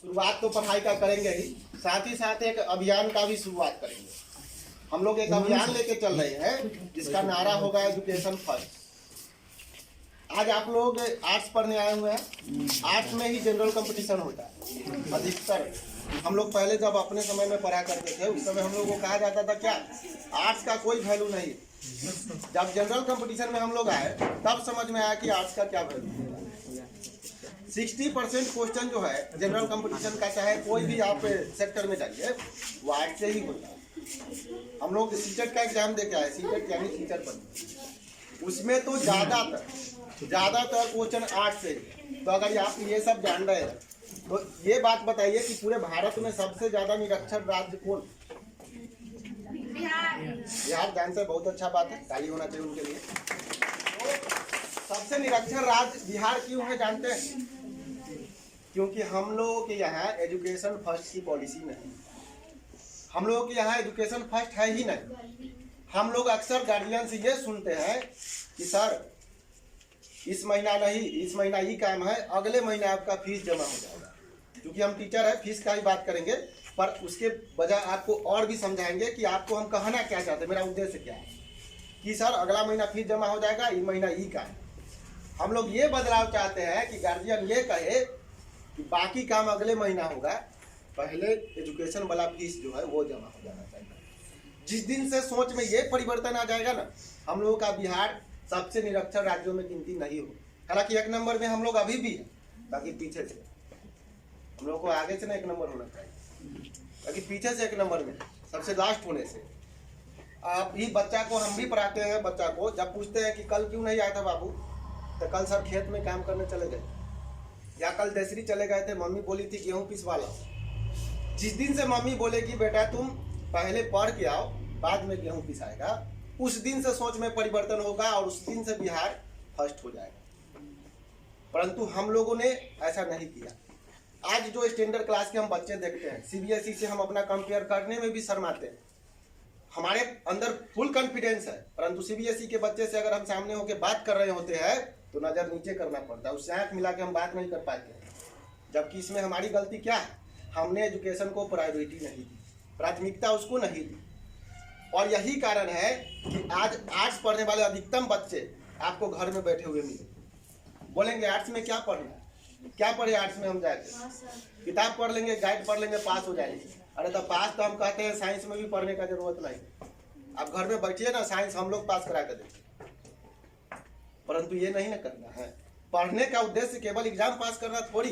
शुरुआत तो पढ़ाई का करेंगे ही, साथ ही साथ एक अभियान का भी शुरुआत करेंगे। हम लोग एक अभियान लेके चल रहे हैं जिसका नारा होगा एजुकेशन फर्स्ट। आज आप लोग आर्ट्स पढ़ने आए हुए हैं। आर्ट्स में ही जनरल कंपटीशन होता है अधिकतर। हम लोग पहले जब अपने समय में पढ़ा करते थे उस समय हम लोग को कहा जाता था क्या, आर्ट्स का कोई वैल्यू नहीं। जब जनरल कंपटीशन में हम लोग आए तब समझ में आया कि आर्ट्स का क्या वैल्यू है। 60% क्वेश्चन जो है जनरल कंपटीशन का, चाहे कोई भी आप सेक्टर में जाइए, वो आर्ट्स से ही होता है। हम लोग सीटेट का एग्जाम दे के आए, सीटेट यानी टीचर बनने, उसमें तो ज़्यादातर क्वेश्चन आर्ट्स से। तो अगर आप ये सब जान रहे हैं तो ये बात बताइए कि पूरे भारत में सबसे ज़्यादा निरक्षर राज्य कौन? बिहार। जानते, बहुत अच्छा बात है, ताली होना चाहिए उनके लिए। तो सबसे निरक्षर राज्य बिहार क्यों है जानते हैं? क्योंकि हम लोगों के यहाँ एजुकेशन फर्स्ट की पॉलिसी नहीं। हम लोगों के यहाँ एजुकेशन फर्स्ट है ही नहीं। हम लोग अक्सर गार्जियन से ये सुनते हैं कि सर इस महीना नहीं, इस महीना ही काम है, अगले महीने आपका फीस जमा हो जाएगा। क्योंकि हम टीचर है, फीस का ही बात करेंगे, पर उसके बजाय आपको और भी समझाएंगे कि आपको हम कहना क्या चाहते हैं, मेरा उद्देश्य क्या है। कि सर अगला महीना फीस जमा हो जाएगा, ये महीना ही का है। हम लोग ये बदलाव चाहते हैं कि गार्जियन ये कहे कि बाकी काम अगले महीना होगा, पहले एजुकेशन वाला फीस जो है वो जमा हो जाना चाहिए। जिस दिन से सोच में ये परिवर्तन आ जाएगा ना, हम लोगों का बिहार सबसे निरक्षर राज्यों में गिनती नहीं हो। हालांकि एक नंबर में हम लोग अभी भी हैं, बाकी पीछे से। हम लोग को आगे से ना एक नंबर होना चाहिए, बाकी पीछे से एक नंबर में, सबसे लास्ट होने से। आप ही बच्चा को, हम भी पढ़ाते हैं बच्चा को, जब पूछते हैं कि कल क्यों नहीं आया था बाबू, तो कल सर खेत में काम करने चले गए, या कल देसरी चले गए थे, मम्मी बोली थी गेहूँ पिसवा लो। जिस दिन से मम्मी बोलेगी बेटा तुम पहले पढ़ के आओ, बाद में गेहूँ पिसाएगा, उस दिन से सोच में परिवर्तन होगा और उस दिन से बिहार फर्स्ट हो जाएगा। परंतु हम लोगों ने ऐसा नहीं किया। आज जो स्टैंडर्ड क्लास के हम बच्चे देखते हैं, सीबीएसई से हम अपना कंपेयर करने में भी शर्माते हैं। हमारे अंदर फुल कॉन्फिडेंस है, परंतु सीबीएसई के बच्चे से अगर हम सामने होकर बात कर रहे होते हैं तो नज़र नीचे करना पड़ता है, उससे आँख मिला के हम बात नहीं कर पाते हैं। जबकि इसमें हमारी गलती क्या है, हमने एजुकेशन को प्रायोरिटी नहीं दी, प्राथमिकता उसको नहीं दी। और यही कारण है कि आज आर्ट्स पढ़ने वाले अधिकतम बच्चे आपको घर में बैठे हुए मिले। बोलेंगे आर्ट्स में क्या पढ़ना है, क्या पढ़े आर्ट्स में हम जाके, किताब पढ़ लेंगे, गाइड पढ़ लेंगे, पास हो जाएंगे। अरे तो पास तो हम कहते हैं साइंस में भी पढ़ने का जरूरत नहीं। आप घर में बैठिए ना, साइंस हम लोग पास करा कर देंगे। परंतु ये नहीं ना करना है। पढ़ने का उद्देश्य केवल एग्जाम पास करना थोड़ी,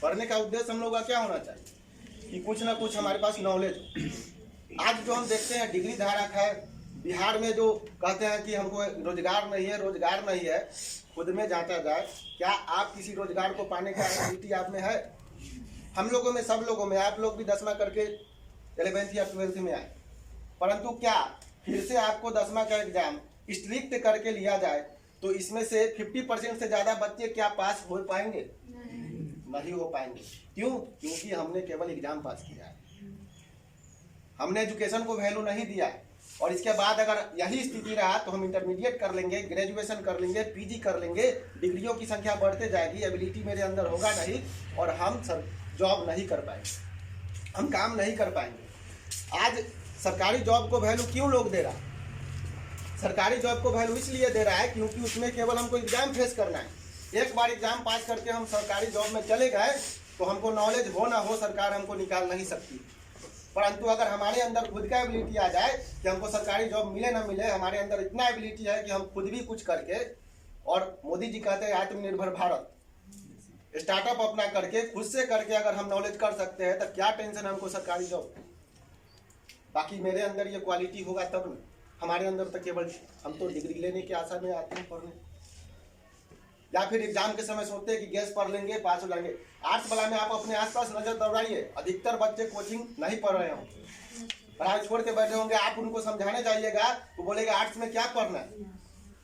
पढ़ने का उद्देश्य हम लोग का क्या होना चाहिए कि कुछ ना कुछ हमारे पास नॉलेज हो। आज जो हम देखते हैं डिग्री धारक है बिहार में, जो कहते हैं कि हमको रोजगार नहीं है, रोजगार नहीं है। खुद में जांचा जाए, क्या आप किसी रोजगार को पाने का एबिलिटी आप में है? हम लोगों में, सब लोगों में, आप लोग भी 10वां करके 11th या 12th में आए, परंतु क्या फिर से आपको 10वां का एग्जाम स्ट्रिक्ट करके लिया जाए तो इसमें से 50% से ज़्यादा बच्चे क्या पास हो पाएंगे? नहीं हो पाएंगे। क्यों? क्योंकि हमने केवल एग्जाम पास किया है, हमने एजुकेशन को वैल्यू नहीं दिया है। और इसके बाद अगर यही स्थिति रहा तो हम इंटरमीडिएट कर लेंगे, ग्रेजुएशन कर लेंगे, पीजी कर लेंगे, डिग्रियों की संख्या बढ़ते जाएगी, एबिलिटी मेरे अंदर होगा नहीं और हम जॉब नहीं कर पाएंगे, हम काम नहीं कर पाएंगे। आज सरकारी जॉब को वैल्यू क्यों लोग दे रहा है? सरकारी जॉब को वैल्यू इसलिए दे रहा है क्योंकि उसमें केवल हमको एग्जाम फेस करना है। एक बार एग्जाम पास करके हम सरकारी जॉब में चले गए तो हमको नॉलेज हो ना हो, सरकार हमको निकाल नहीं सकती। परंतु अगर हमारे अंदर खुद का एबिलिटी आ जाए कि हमको सरकारी जॉब मिले ना मिले, हमारे अंदर इतना एबिलिटी है कि हम खुद भी कुछ करके, और मोदी जी कहते हैं आत्मनिर्भर भारत, स्टार्टअप अपना करके, खुद से करके अगर हम नॉलेज कर सकते हैं तो क्या टेंशन हमको सरकारी जॉब। बाकी मेरे अंदर ये क्वालिटी होगा तब ना। हमारे अंदर तो केवल हम तो डिग्री लेने की आशा में आते हैं पढ़ने, या फिर एग्जाम के समय सोचते हैं कि गैस पढ़ लेंगे पास हो जाएंगे। आर्ट्स वाला में आप अपने आसपास नजर दौड़ाइए, अधिकतर बच्चे कोचिंग नहीं पढ़ रहे होंगे, पढ़ाई छोड़ के बैठे होंगे। आप उनको समझाने जाइएगा तो बोलेगा आर्ट्स में क्या पढ़ना है।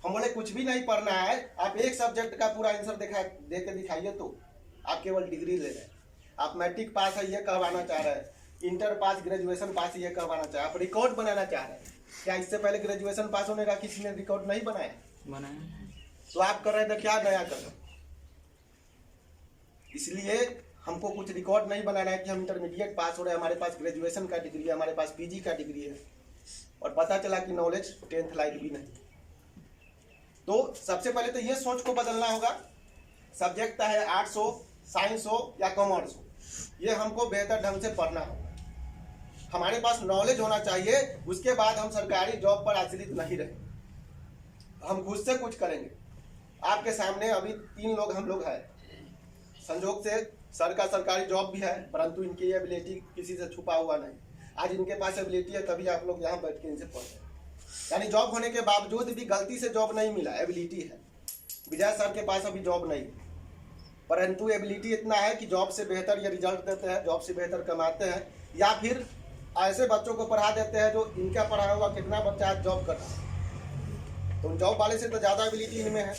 हम बोले कुछ भी नहीं पढ़ना है, आप एक सब्जेक्ट का पूरा आंसर दे के दिखाइए तो आप केवल डिग्री ले रहे हैं। आप मैट्रिक पास है ये कहवाना चाह रहे हैं, इंटर पास, ग्रेजुएशन पास ये कहवाना चाह रहे हैं, आप रिकॉर्ड बनाना चाह रहे हैं। क्या इससे पहले ग्रेजुएशन पास होने का किसी ने रिकॉर्ड नहीं बनाया? तो आप कर रहे थे क्या नया कर रहे? इसलिए हमको कुछ रिकॉर्ड नहीं बनाना है कि हम इंटरमीडिएट पास हो रहे हैं, हमारे पास ग्रेजुएशन का डिग्री है, हमारे पास पीजी का डिग्री है, और पता चला कि नॉलेज 10th लायक भी नहीं। तो सबसे पहले तो ये सोच को बदलना होगा, सब्जेक्ट है आर्ट्स हो, साइंस हो या कॉमर्स हो, ये हमको बेहतर ढंग से पढ़ना होगा, हमारे पास नॉलेज होना चाहिए। उसके बाद हम सरकारी जॉब पर आश्रित नहीं रहे, हम खुद से कुछ करेंगे। आपके सामने अभी 3 लोग हम लोग हैं, संजोग से सर का सरकारी जॉब भी है, परंतु इनकी एबिलिटी किसी से छुपा हुआ नहीं। आज इनके पास एबिलिटी है तभी आप लोग यहाँ बैठ के इनसे पढ़ रहे हैं। यानी जॉब होने के बावजूद भी गलती से जॉब नहीं मिला, एबिलिटी है। विजय सर के पास अभी जॉब नहीं, परंतु एबिलिटी इतना है कि जॉब से बेहतर ये रिजल्ट देते हैं, जॉब से बेहतर कमाते हैं, या फिर ऐसे बच्चों को पढ़ा देते हैं जो इनका पढ़ा हुआ कितना बच्चा आज जॉब कर रहा है। तो जॉब वाले से तो ज़्यादा एबिलिटी इनमें है।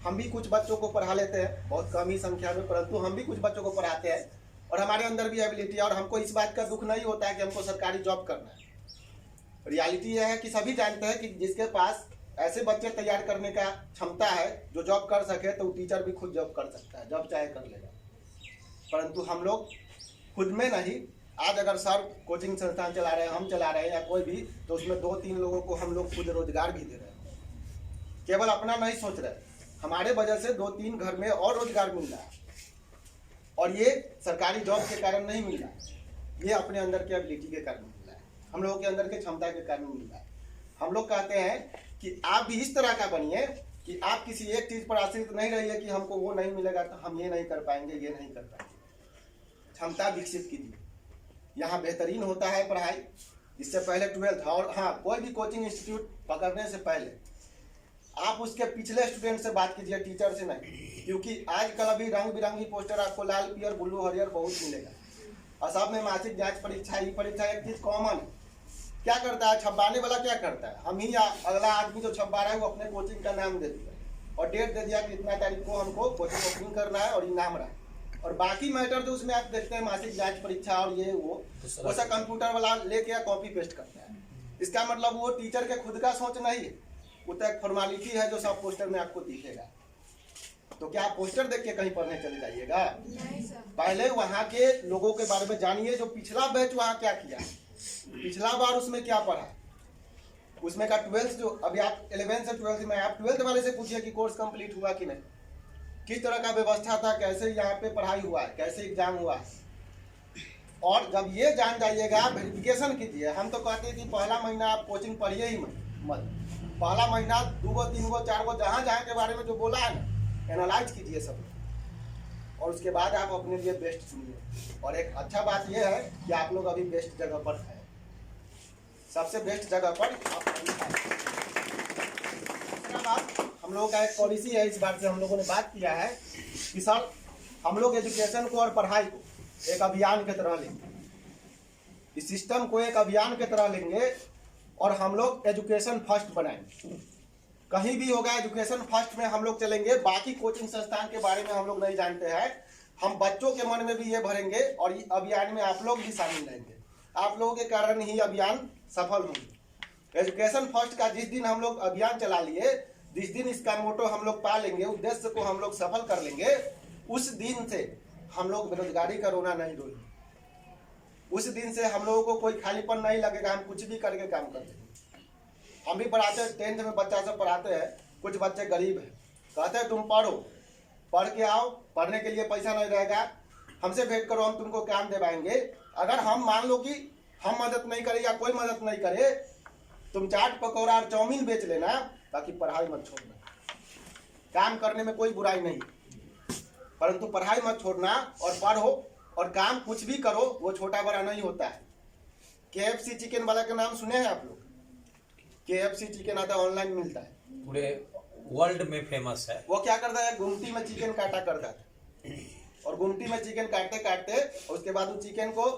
हम भी कुछ बच्चों को पढ़ा लेते हैं, बहुत कम ही संख्या में, परंतु हम भी कुछ बच्चों को पढ़ाते हैं और हमारे अंदर भी एबिलिटी है, और हमको इस बात का दुख नहीं होता है कि हमको सरकारी जॉब करना है। रियलिटी यह है कि सभी जानते हैं कि जिसके पास ऐसे बच्चे तैयार करने का क्षमता है जो जॉब कर सके, तो टीचर भी खुद जॉब कर सकता है, जॉब चाहे कर लेगा। परंतु हम लोग खुद में नहीं। आज अगर सर कोचिंग संस्थान चला रहे हैं, हम चला रहे हैं या कोई भी, तो उसमें 2-3 लोगों को हम लोग खुद रोजगार भी दे रहे हैं। केवल अपना नहीं सोच रहे, हमारे वजह से 2-3 घर में और रोजगार मिल रहा है, और ये सरकारी जॉब के कारण नहीं मिल रहा है, ये अपने अंदर के एबिलिटी के कारण मिल रहा है, हम लोगों के अंदर के क्षमता के कारण मिल रहा है। हम लोग कहते हैं कि आप भी इस तरह का बनिए कि आप किसी एक चीज पर आश्रित नहीं रहिए कि हमको वो नहीं मिलेगा तो हम ये नहीं कर पाएंगे, ये नहीं कर पाएंगे। क्षमता विकसित कीजिए। यहाँ बेहतरीन होता है पढ़ाई, इससे पहले 12th। और हाँ, कोई भी कोचिंग इंस्टीट्यूट पकड़ने से पहले आप उसके पिछले स्टूडेंट से बात कीजिए, टीचर से नहीं, क्योंकि आजकल अभी रंग बिरंगी पोस्टर आपको लाल पीयर ब्लू हरियर बहुत मिलेगा, और सब में मासिक जांच परीक्षा, ई परीक्षा एक चीज कॉमन है। क्या करता है छपवाने वाला, क्या करता है, हम ही या अगला आदमी जो छपवा रहा है वो अपने कोचिंग का नाम दे दिया और डेट दे दिया कि इतना तारीख को हमको कोचिंग ओपनिंग करना है और इनाम रहा है, और बाकी मैटर जो उसमें आप देखते हैं मासिक जांच परीक्षा और ये वो सब कंप्यूटर वाला लेके कॉपी पेस्ट करता है। इसका मतलब वो टीचर के खुद का सोच नहीं है, वो तो एक फॉर्मेलिटी है जो सब पोस्टर में आपको दिखेगा। तो क्या आप पोस्टर देख के कहीं पढ़ने चले जाइएगा? पहले वहाँ के लोगों के बारे में जानिए, जो पिछला बैच वहाँ क्या किया, पिछला बार उसमें क्या पढ़ा, उसमें का 12th जो अभी आप 11th से 12th में, आप 12th वाले से पूछिए कि कोर्स कंप्लीट हुआ कि नहीं, किस तरह का व्यवस्था था, कैसे यहाँ पे पढ़ाई हुआ है, कैसे एग्जाम हुआ है। और जब ये जान जाइएगा, वेरिफिकेशन कीजिए। हम तो कहते हैं कि पहला महीना आप कोचिंग पढ़िए ही मत, पहला महीना 2 गो 3 गो 4 गो जहाँ जहाँ के बारे में जो बोला है ना, एनालाइज कीजिए सब, और उसके बाद आप अपने लिए बेस्ट चुनिए। और एक अच्छा बात यह है कि आप लोग अभी बेस्ट जगह पर हैं, सबसे बेस्ट जगह पर आप। हम लोगों का एक पॉलिसी है, इस बार से हम लोगों ने बात किया है कि सर हम लोग एजुकेशन को और पढ़ाई को एक अभियान की तरह लेंगे, इस सिस्टम को एक अभियान की तरह लेंगे और हम लोग एजुकेशन फर्स्ट बनाएंगे। कहीं भी होगा एजुकेशन फर्स्ट में हम लोग चलेंगे। बाकी कोचिंग संस्थान के बारे में हम लोग नहीं जानते हैं, हम बच्चों के मन में भी ये भरेंगे और ये अभियान में आप लोग भी शामिल रहेंगे। आप लोगों के कारण ही अभियान सफल होंगे। एजुकेशन फर्स्ट का जिस दिन हम लोग अभियान चला लिए, जिस दिन इसका मोटो हम लोग पा लेंगे, उद्देश्य को हम लोग सफल कर लेंगे, उस दिन से हम लोग बेरोजगारी का रोना नहीं रोएंगे। उस दिन से हम लोगों को कोई खालीपन नहीं लगेगा, हम कुछ भी करके काम कर देंगे। हम भी पढ़ाते हैं, 10th में बच्चा सब पढ़ाते हैं, कुछ बच्चे गरीब हैं, कहते हैं तुम पढ़ो, पढ़ के आओ, पढ़ने के लिए पैसा नहीं रहेगा, हमसे भेंट करो, हम तुमको काम दिलाएंगे। अगर हम मान लो कि हम मदद नहीं करें या कोई मदद नहीं करे, तुम चाट पकौड़ा और चाउमीन बेच लेना, बाकी पढ़ाई मत छोड़ना। काम करने में कोई बुराई नहीं, परंतु पढ़ाई मत छोड़ना और पढ़ो और काम कुछ भी करो, वो छोटा बड़ा नहीं होता है। KFC चिकन वाला का नाम सुने हैं आप लोग? KFC चिकन आता है, ऑनलाइन मिलता है, पूरे वर्ल्ड में फेमस है। वो क्या करता है, गुमटी में चिकन काटा करता था, और गुमटी में चिकन काटते काटते उसके बाद वो चिकन को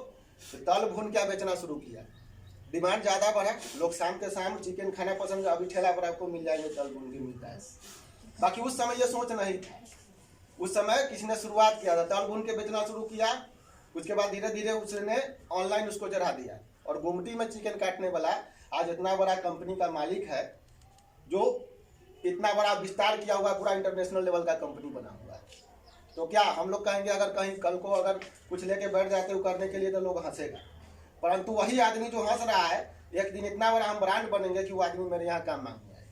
तल भून क्या बेचना शुरू किया। डिमांड ज़्यादा बढ़ा, लोग शाम के शाम चिकन खाना पसंद, अभी ठेला पर आपको मिल जाएंगे तल भून के मिलता है। बाकी उस समय ये सोच नहीं था, उस समय किसी ने शुरुआत किया था, तल भून के बेचना शुरू किया, उसके बाद धीरे धीरे उसने ऑनलाइन उसको चढ़ा दिया, और गुमटी में चिकन काटने वाला आज इतना बड़ा कंपनी का मालिक है, जो इतना बड़ा विस्तार किया हुआ, पूरा इंटरनेशनल लेवल का कंपनी बना हुआ है। तो क्या हम लोग कहेंगे अगर कहीं कल को अगर कुछ लेके बैठ जाते हो करने के लिए तो लोग हंसेगा। परंतु वही आदमी जो हंस रहा है एक दिन इतना बड़ा हम ब्रांड बनेंगे कि वो आदमी मेरे यहाँ काम मांगने आएगा।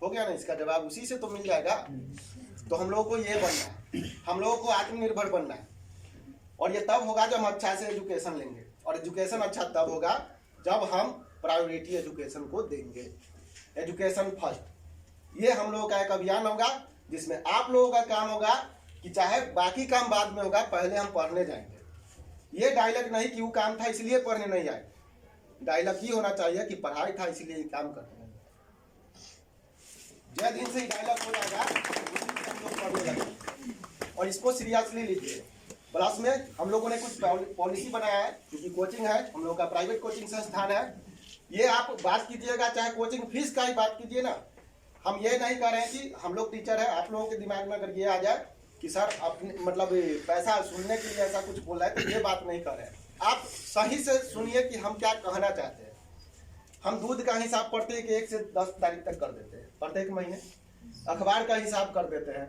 हो गया ना, इसका जवाब उसी से तो मिल जाएगा। तो हम लोगों को ये बनना है, हम लोगों को आत्मनिर्भर बनना है। और ये तब होगा जब हम अच्छा से एजुकेशन लेंगे, और एजुकेशन अच्छा तब होगा जब हम प्रायोरिटी एजुकेशन को देंगे। एजुकेशन फर्स्ट, ये हम लोगों का एक अभियान होगा जिसमें आप लोगों का काम होगा कि चाहे बाकी काम बाद में होगा, पहले हम पढ़ने जाएंगे। ये डायलॉग नहीं कि वो काम था इसलिए पढ़ने नहीं आए, डायलॉग ये होना चाहिए कि पढ़ाई था इसलिए ये काम करने नहीं आए। जय दिन से डायलॉग हो जाएगा उसी दिन हम लोग पढ़ने लगेंगे। और इसको सीरियसली लीजिए। प्लस में हम लोगों ने कुछ पॉलिसी बनाया है, क्योंकि कोचिंग है, हम लोग का प्राइवेट कोचिंग संस्थान है। ये आप बात कीजिएगा, चाहे कोचिंग फीस का ही बात कीजिए ना। हम ये नहीं कह रहे हैं कि हम लोग टीचर है, आप लोगों के दिमाग में अगर ये आ जाए कि सर अपने मतलब पैसा सुनने के लिए ऐसा कुछ बोल रहा है, तो ये बात नहीं कर रहे हैं। आप सही से सुनिए कि हम क्या कहना चाहते हैं। हम दूध का हिसाब पढ़ते हैं कि 1 से 10 तारीख तक कर देते हैं प्रत्येक महीने। अखबार का हिसाब कर देते हैं।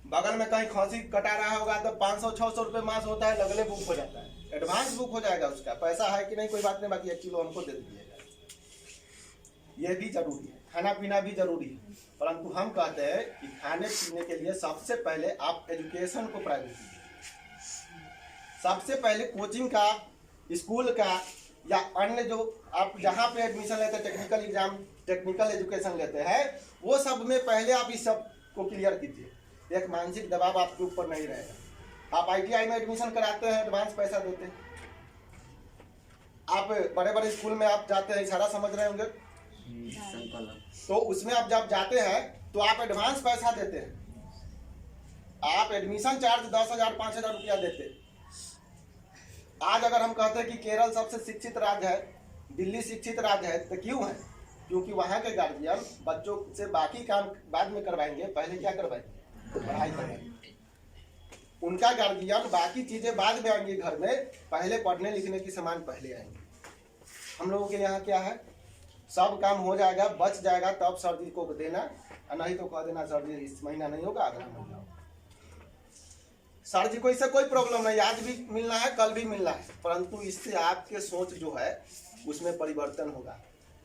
बगल में कहीं खांसी कटा रहा होगा तो 500-600 रुपये मास होता है, लगले बुक हो जाता है, एडवांस बुक हो जाएगा। उसका पैसा है कि नहीं कोई बात नहीं, बाकी 1 किलो हमको दे दीजिएगा। ये भी जरूरी है, खाना पीना भी जरूरी है। परंतु हम कहते हैं कि खाने पीने के लिए सबसे पहले आप एजुकेशन को प्रायोरिटी दीजिए। सबसे पहले कोचिंग का, स्कूल का या अन्य जो आप जहाँ पे एडमिशन लेते हैं, टेक्निकल एग्जाम, टेक्निकल एजुकेशन लेते हैं, वो सब में पहले आप इस सब को क्लियर कीजिए। एक मानसिक दबाव आपके ऊपर नहीं रहेगा। आप ITI में एडमिशन कराते हैं, एडवांस पैसा देते हैं। आप बड़े बड़े स्कूल में आप जाते हैं, सारा समझ रहे होंगे, तो उसमें आप जब जाते हैं तो आप एडवांस पैसा देते हैं। आप एडमिशन चार्ज 10,000-5,000 रुपया देते हैं। आज अगर हम कहते हैं कि केरल सबसे शिक्षित राज्य है, दिल्ली शिक्षित राज्य है, तो क्यों है? क्योंकि वहाँ के गार्जियन बच्चों से बाकी काम बाद में करवाएंगे, पहले क्या करवाएंगे? पढ़ाई करवाएंगे। उनका गार्जियन बाकी चीजें बाद में आएंगी घर में, पहले पढ़ने लिखने की सामान पहले आएंगे। हम लोगों के यहाँ क्या है, सब काम हो जाएगा, बच जाएगा तब सर जी को देना, और नहीं तो कह देना सर जी इस महीना नहीं होगा, अगला महीना होगा। सर जी को इससे कोई प्रॉब्लम नहीं, आज भी मिलना है, कल भी मिलना है, परंतु इससे आपके सोच जो है उसमें परिवर्तन होगा।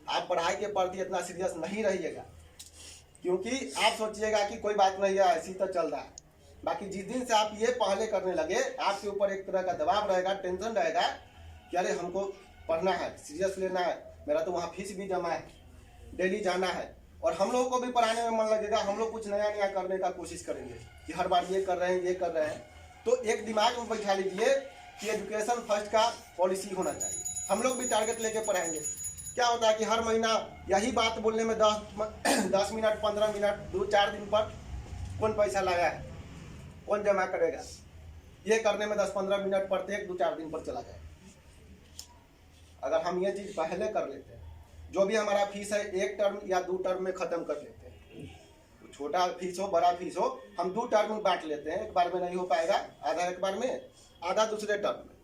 आप पढ़ाई के प्रति इतना सीरियस नहीं रहिएगा, क्योंकि आप सोचिएगा कि कोई बात नहीं है, ऐसी तो चल रहा है। बाकी जिस दिन से आप ये पहले करने लगे, आपके ऊपर एक तरह का दबाव रहेगा, टेंशन रहेगा कि अरे हमको पढ़ना है, सीरियस लेना है, मेरा तो वहाँ फीस भी जमा है, डेली जाना है। और हम लोगों को भी पढ़ाने में मन लगेगा, हम लोग कुछ नया नया करने का कोशिश करेंगे कि हर बार ये कर रहे हैं, ये कर रहे हैं। तो एक दिमाग में बैठा लीजिए कि एजुकेशन फर्स्ट का पॉलिसी होना चाहिए। हम लोग भी टारगेट लेके पढ़ाएंगे। क्या होता है कि हर महीना यही बात बोलने में 10 मिनट 15 मिनट 2-4 दिन पर कौन पैसा लाया है, कौन जमा करेगा, ये करने में 10-15 मिनट प्रत्येक 2-4 दिन पर चला जाए। अगर हम ये चीज़ पहले कर लेते हैं, जो भी हमारा फीस है 1 टर्म या 2 टर्म में ख़त्म कर लेते हैं। छोटा फीस हो बड़ा फीस हो, हम 2 टर्म में बांट लेते हैं। एक बार में नहीं हो पाएगा, आधा एक बार में, आधा दूसरे टर्म में।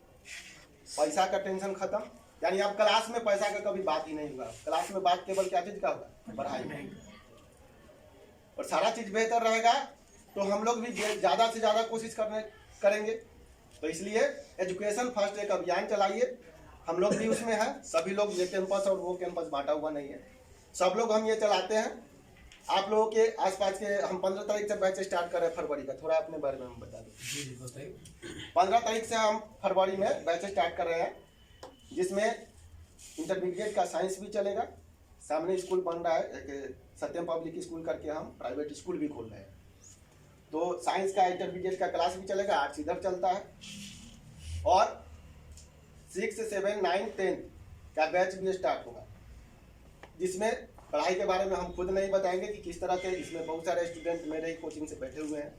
पैसा का टेंशन खत्म, यानी अब क्लास में पैसा का कभी बात ही नहीं हुआ। क्लास में बात केवल क्या चीज़ का होगा, पढ़ाई में। और सारा चीज़ बेहतर रहेगा तो हम लोग भी ज़्यादा से ज़्यादा कोशिश करेंगे। तो इसलिए एजुकेशन फर्स्ट एक अभियान चलाइए। हम लोग भी उसमें हैं, सभी लोग, ये कैंपस और वो कैंपस बांटा हुआ नहीं है, सब लोग हम ये चलाते हैं। आप लोगों के आसपास के हम 15 तारीख से बैच स्टार्ट कर रहे हैं फरवरी का, थोड़ा अपने बारे में हम बता दें। जी बताइए। 15 तारीख से हम फरवरी में बैच स्टार्ट कर रहे हैं, जिसमें इंटरमीडिएट का साइंस भी चलेगा। सामने स्कूल बन रहा है, एक सत्यम पब्लिक स्कूल करके हम प्राइवेट स्कूल भी खोल रहे हैं। तो साइंस का इंटरमीडिएट का क्लास भी चलेगा, आर्ट्स इधर चलता है। और 6, 7, 9, 10 का बैच भी स्टार्ट होगा, जिसमें पढ़ाई के बारे में हम खुद नहीं बताएंगे कि किस तरह के, इसमें बहुत सारे स्टूडेंट मेरे ही कोचिंग से बैठे हुए हैं।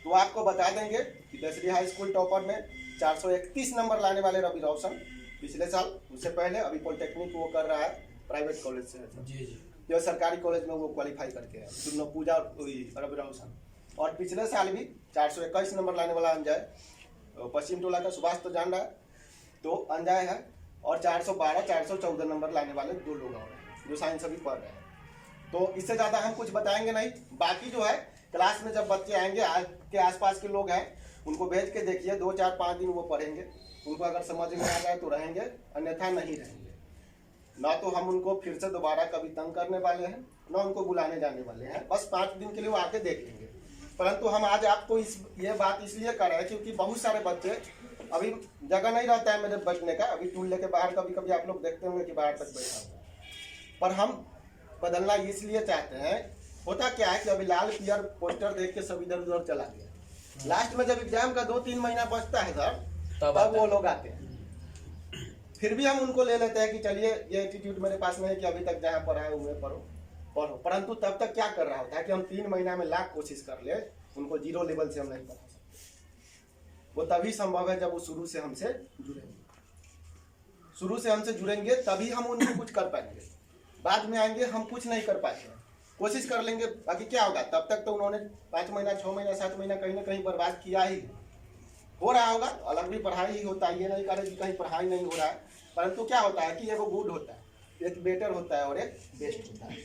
तो आपको बता देंगे कि दसरी हाई स्कूल टॉपर में 431 नंबर लाने वाले रवि रोशन पिछले साल, उससे पहले अभी पॉलिटेक्निक वो कर रहा है प्राइवेट कॉलेज से, जी जो सरकारी कॉलेज में वो क्वालिफाई करके है, दोनों पूजा रवि रोशन। और पिछले साल भी 421 नंबर लाने वाला अंजय, पश्चिम टोला का सुभाष तो जान रहा है, तो अंजय है। और 412, 414 नंबर लाने वाले 2 लोग और हैं जो साइंस अभी पढ़ रहे हैं। तो इससे ज़्यादा हम कुछ बताएंगे नहीं। बाकी जो है क्लास में जब बच्चे आएंगे, आज के आसपास के लोग हैं, उनको भेज के देखिए, 2 4 5 दिन वो पढ़ेंगे, उनको अगर समझ में आ जाए तो रहेंगे, अन्यथा नहीं रहेंगे। ना तो हम उनको फिर से दोबारा कभी तंग करने वाले हैं, ना उनको बुलाने जाने वाले हैं, बस 5 दिन के लिए वो आके देख लेंगे। परंतु हम आज आपको ये बात इसलिए कर रहे हैं क्योंकि बहुत सारे बच्चे, अभी जगह नहीं रहता है मेरे बैठने का, अभी टूल लेके बाहर कभी कभी आप लोग देखते होंगे कि बाहर तक बैठा हुआ, पर हम बदलना इसलिए चाहते हैं। होता क्या है कि अभी लाल पियर पोस्टर देख के सब इधर उधर चला गया। लास्ट में जब एग्जाम का 2-3 महीना बचता है सर, तब वो लोग आते हैं। फिर भी हम उनको ले लेते हैं कि चलिए ये एटीट्यूड मेरे पास में है कि अभी तक जहाँ पढ़ा है उन्हें पढ़ो। परंतु तब तक क्या कर रहा होता है कि हम 3 महीना में लाख कोशिश कर ले, उनको 0 लेवल से हम नहीं पढ़ा सकते। वो तभी संभव है जब वो शुरू से हमसे जुड़ेंगे। शुरू से हमसे जुड़ेंगे तभी हम उनको कुछ कर पाएंगे। बाद में आएंगे हम कुछ नहीं कर पाएंगे, कोशिश कर लेंगे, बाकी क्या होगा, तब तक तो उन्होंने 5 महीना 6 महीना 7 महीना कहीं ना कहीं बर्बाद किया ही हो रहा होगा। अलग भी पढ़ाई ही होता है, ये नहीं करें कि कहीं पढ़ाई नहीं हो रहा है, परंतु क्या होता है कि एक गुड होता है, एक बेटर होता है और एक बेस्ट होता है।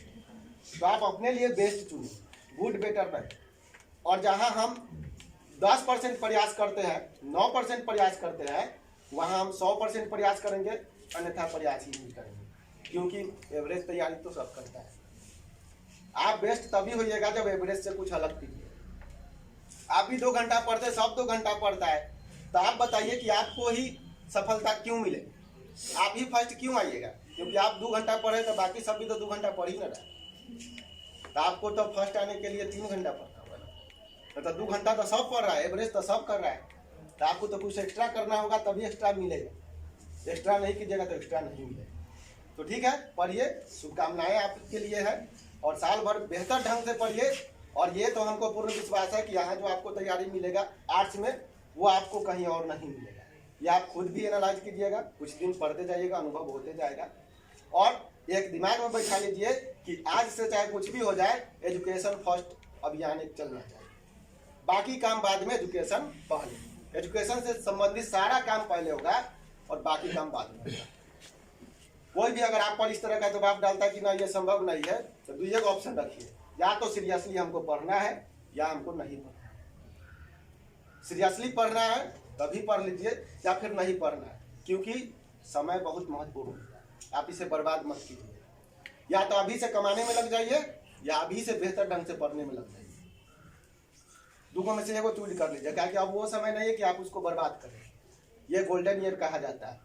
तो आप अपने लिए बेस्ट चुनिए, गुड बेटर बेटर। और जहां हम 10% प्रयास करते हैं, 9% प्रयास करते हैं, वहां हम 100% प्रयास करेंगे, अन्यथा प्रयास ही नहीं करेंगे, क्योंकि एवरेज तैयारी तो सब करता है। आप बेस्ट तभी होइएगा जब एवरेज से कुछ अलग कीजिए। आप भी 2 घंटा पढ़ते, सब 2 घंटा पढ़ता है, तो आप बताइए कि आपको ही सफलता क्यों मिले, आप ही फर्स्ट क्यों आइएगा? क्योंकि आप 2 घंटा पढ़े तो बाकी सब भी तो 2 घंटा पढ़ ही ना रहा। तो आपको तो फर्स्ट आने के लिए 3 घंटा पढ़ना होगा, तो 2 घंटा तो सब पढ़ रहा है, एवरेज तो सब कर रहा है, तो आपको तो कुछ एक्स्ट्रा करना होगा तभी एक्स्ट्रा मिलेगा। एक्स्ट्रा नहीं कीजिएगा तो एक्स्ट्रा नहीं मिलेगा। तो ठीक है, पढ़िए, शुभकामनाएं आपके लिए है, और साल भर बेहतर ढंग से पढ़िए। और ये तो हमको पूर्ण विश्वास है कि यहाँ जो आपको तैयारी मिलेगा आर्ट्स में, वो आपको कहीं और नहीं मिलेगा। ये आप खुद भी एनालाइज कीजिएगा, कुछ दिन पढ़ते जाइएगा, अनुभव होते जाएगा, और एक दिमाग में बैठा लीजिए कि आज से चाहे कुछ भी हो जाए, एजुकेशन फर्स्ट अभियान एक चलना चाहिए, बाकी काम बाद में, एजुकेशन पहले। एजुकेशन से संबंधित सारा काम पहले होगा और बाकी काम बाद में होगा। कोई भी अगर आप पर इस तरह का जवाब डालता है कि ना ये संभव नहीं है, तो 2 ऑप्शन रखिए, या तो सीरियसली हमको पढ़ना है या हमको नहीं पढ़ना है। सीरियसली पढ़ना है तभी पढ़ लीजिए, या फिर नहीं पढ़ना है, क्योंकि समय बहुत महत्वपूर्ण है, आप इसे बर्बाद मत कीजिए। या तो अभी से कमाने में लग जाइए, या अभी से बेहतर ढंग से पढ़ने में लग जाइए। 2 में से एगो चूज कर लीजिए, क्या कि अब वो समय नहीं है कि आप उसको बर्बाद करें। ये गोल्डन ईयर कहा जाता है,